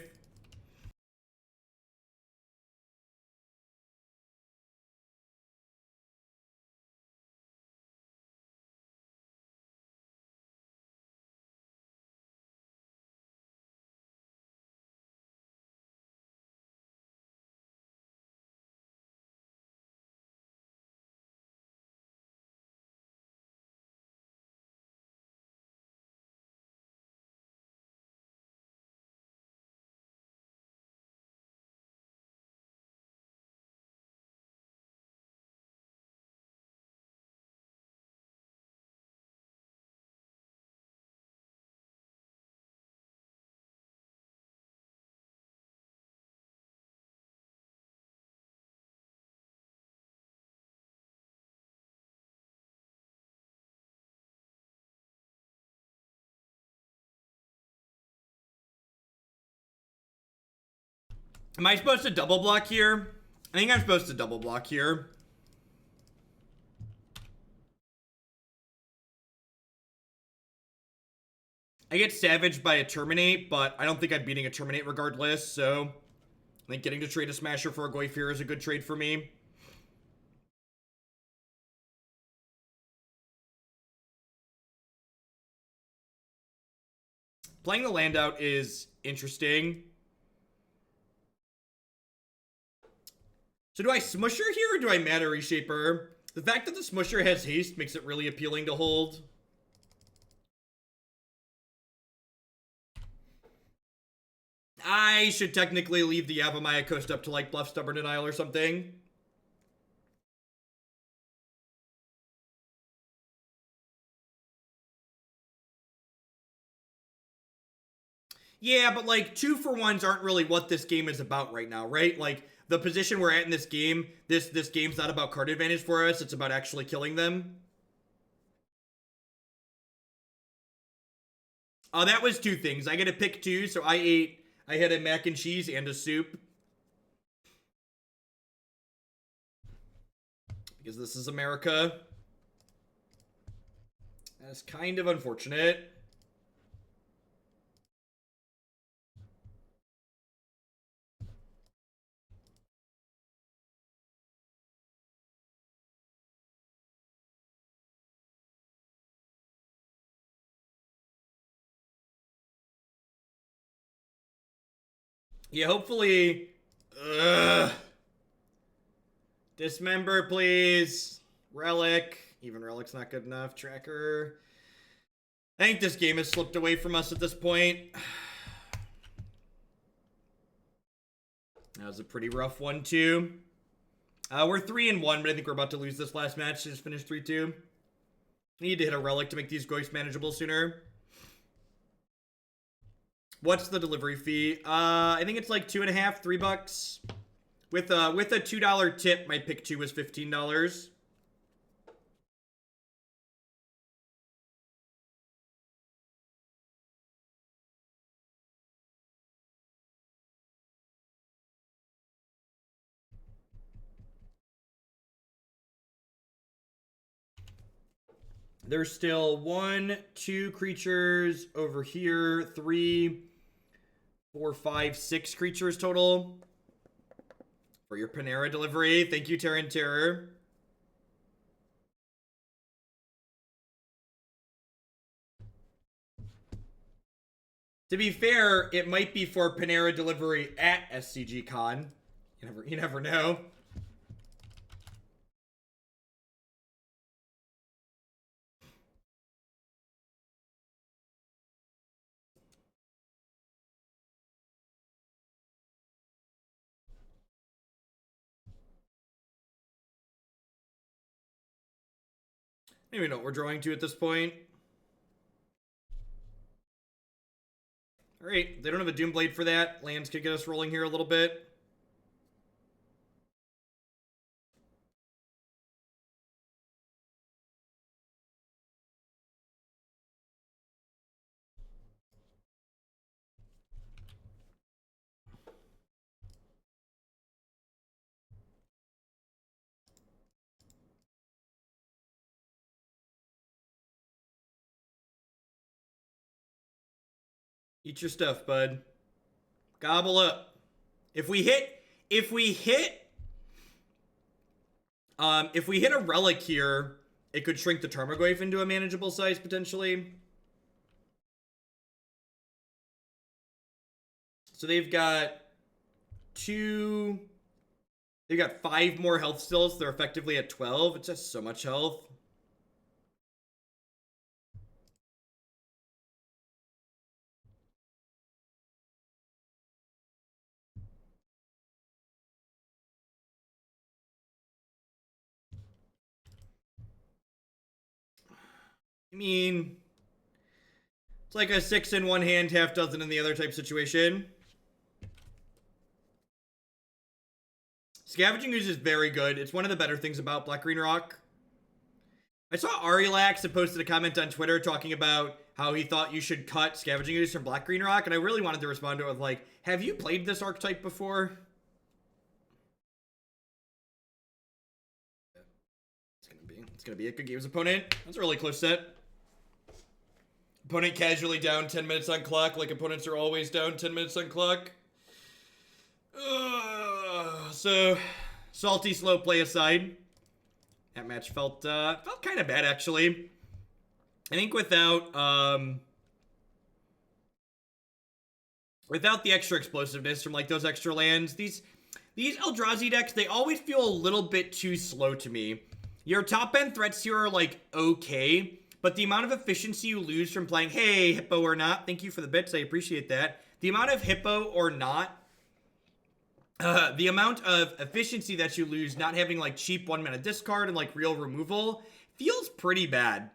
Am I supposed to double block here? I think I'm supposed to double block here. I get savaged by a Terminate, but I don't think I'm beating a Terminate regardless, so I think getting to trade a Smasher for a Goyf here is a good trade for me. Playing the land out is interesting. So do I Smusher here or do I Matter Reshaper? The fact that the Smusher has haste makes it really appealing to hold. I should technically leave the Yavimaya Coast up to, like, Bluff, Stubborn Denial or something. Yeah, but, like, 2-for-1s aren't really what this game is about right now, right? Like, the position we're at in this game, this game's not about card advantage for us, it's about actually killing them. That was 2 things. I get to pick 2, so I had a mac and cheese and a soup. Because this is America. That's kind of unfortunate. Yeah, hopefully... Dismember, please. Relic. Even Relic's not good enough. Tracker. I think this game has slipped away from us at this point. That was a pretty rough one, too. We're 3-1, but I think we're about to lose this last match. Just finished 3-2. Need to hit a Relic to make these Ghosts manageable sooner. What's the delivery fee? I think it's like $2.50, $3. With a $2 tip, my pick 2 was $15. There's still 1, 2 creatures over here. 3, 4, 5, 6 creatures total. For your Panera delivery. Thank you, Terran Terror. To be fair, it might be for Panera delivery at SCG Con. You never know. I don't even know what we're drawing to at this point. Alright, they don't have a Doomblade for that. Lands could get us rolling here a little bit. Eat your stuff, bud. Gobble up. If we hit a relic here, it could shrink the Tarmogoyf into a manageable size potentially. So they've got 5 more health still, so they're effectively at 12. It's just so much health. I mean, it's like a 6 in one hand, half dozen in the other type situation. Scavenging Ooze is very good. It's one of the better things about Black Green Rock. I saw Arilax had posted a comment on Twitter talking about how he thought you should cut Scavenging Ooze from Black Green Rock, and I really wanted to respond to it with like, have you played this archetype before? It's gonna be a good game's opponent. That's a really close set. Opponent casually down 10 minutes on clock, like opponents are always down 10 minutes on clock. So, salty slow play aside, that match felt kind of bad actually. I think without the extra explosiveness from like those extra lands, these Eldrazi decks, they always feel a little bit too slow to me. Your top end threats here are like okay, but the amount of efficiency you lose from playing, hey, Hippo or not, thank you for the bits, I appreciate that. The amount of Hippo or not, the amount of efficiency that you lose not having like cheap 1-mana discard and like real removal feels pretty bad.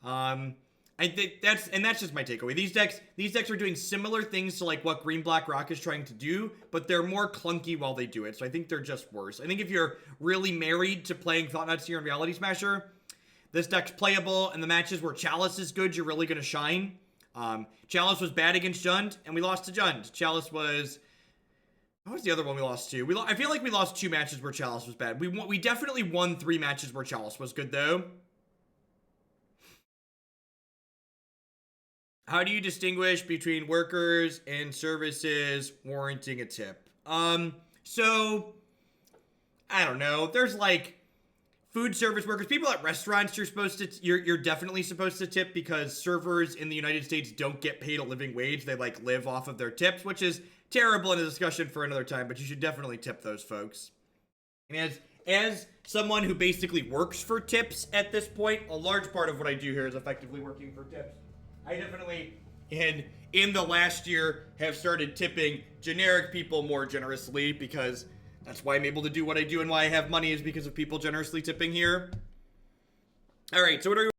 I think that's just my takeaway. These decks are doing similar things to like what Green Black Rock is trying to do, but they're more clunky while they do it. So I think they're just worse. I think if you're really married to playing Thought-Knot Seer and Reality Smasher, this deck's playable, and the matches where Chalice is good, you're really going to shine. Chalice was bad against Jund, and we lost to Jund. Chalice was... What was the other one we lost to? I feel like we lost 2 matches where Chalice was bad. We definitely won 3 matches where Chalice was good, though. How do you distinguish between workers and services warranting a tip? So... I don't know. There's, like... food service workers, people at restaurants, you're definitely supposed to tip because servers in the United States don't get paid a living wage. They like live off of their tips, which is terrible in a discussion for another time, but you should definitely tip those folks. And as someone who basically works for tips at this point, a large part of what I do here is effectively working for tips. I definitely, in the last year, have started tipping generic people more generously because that's why I'm able to do what I do and why I have money is because of people generously tipping here. All right, so what are we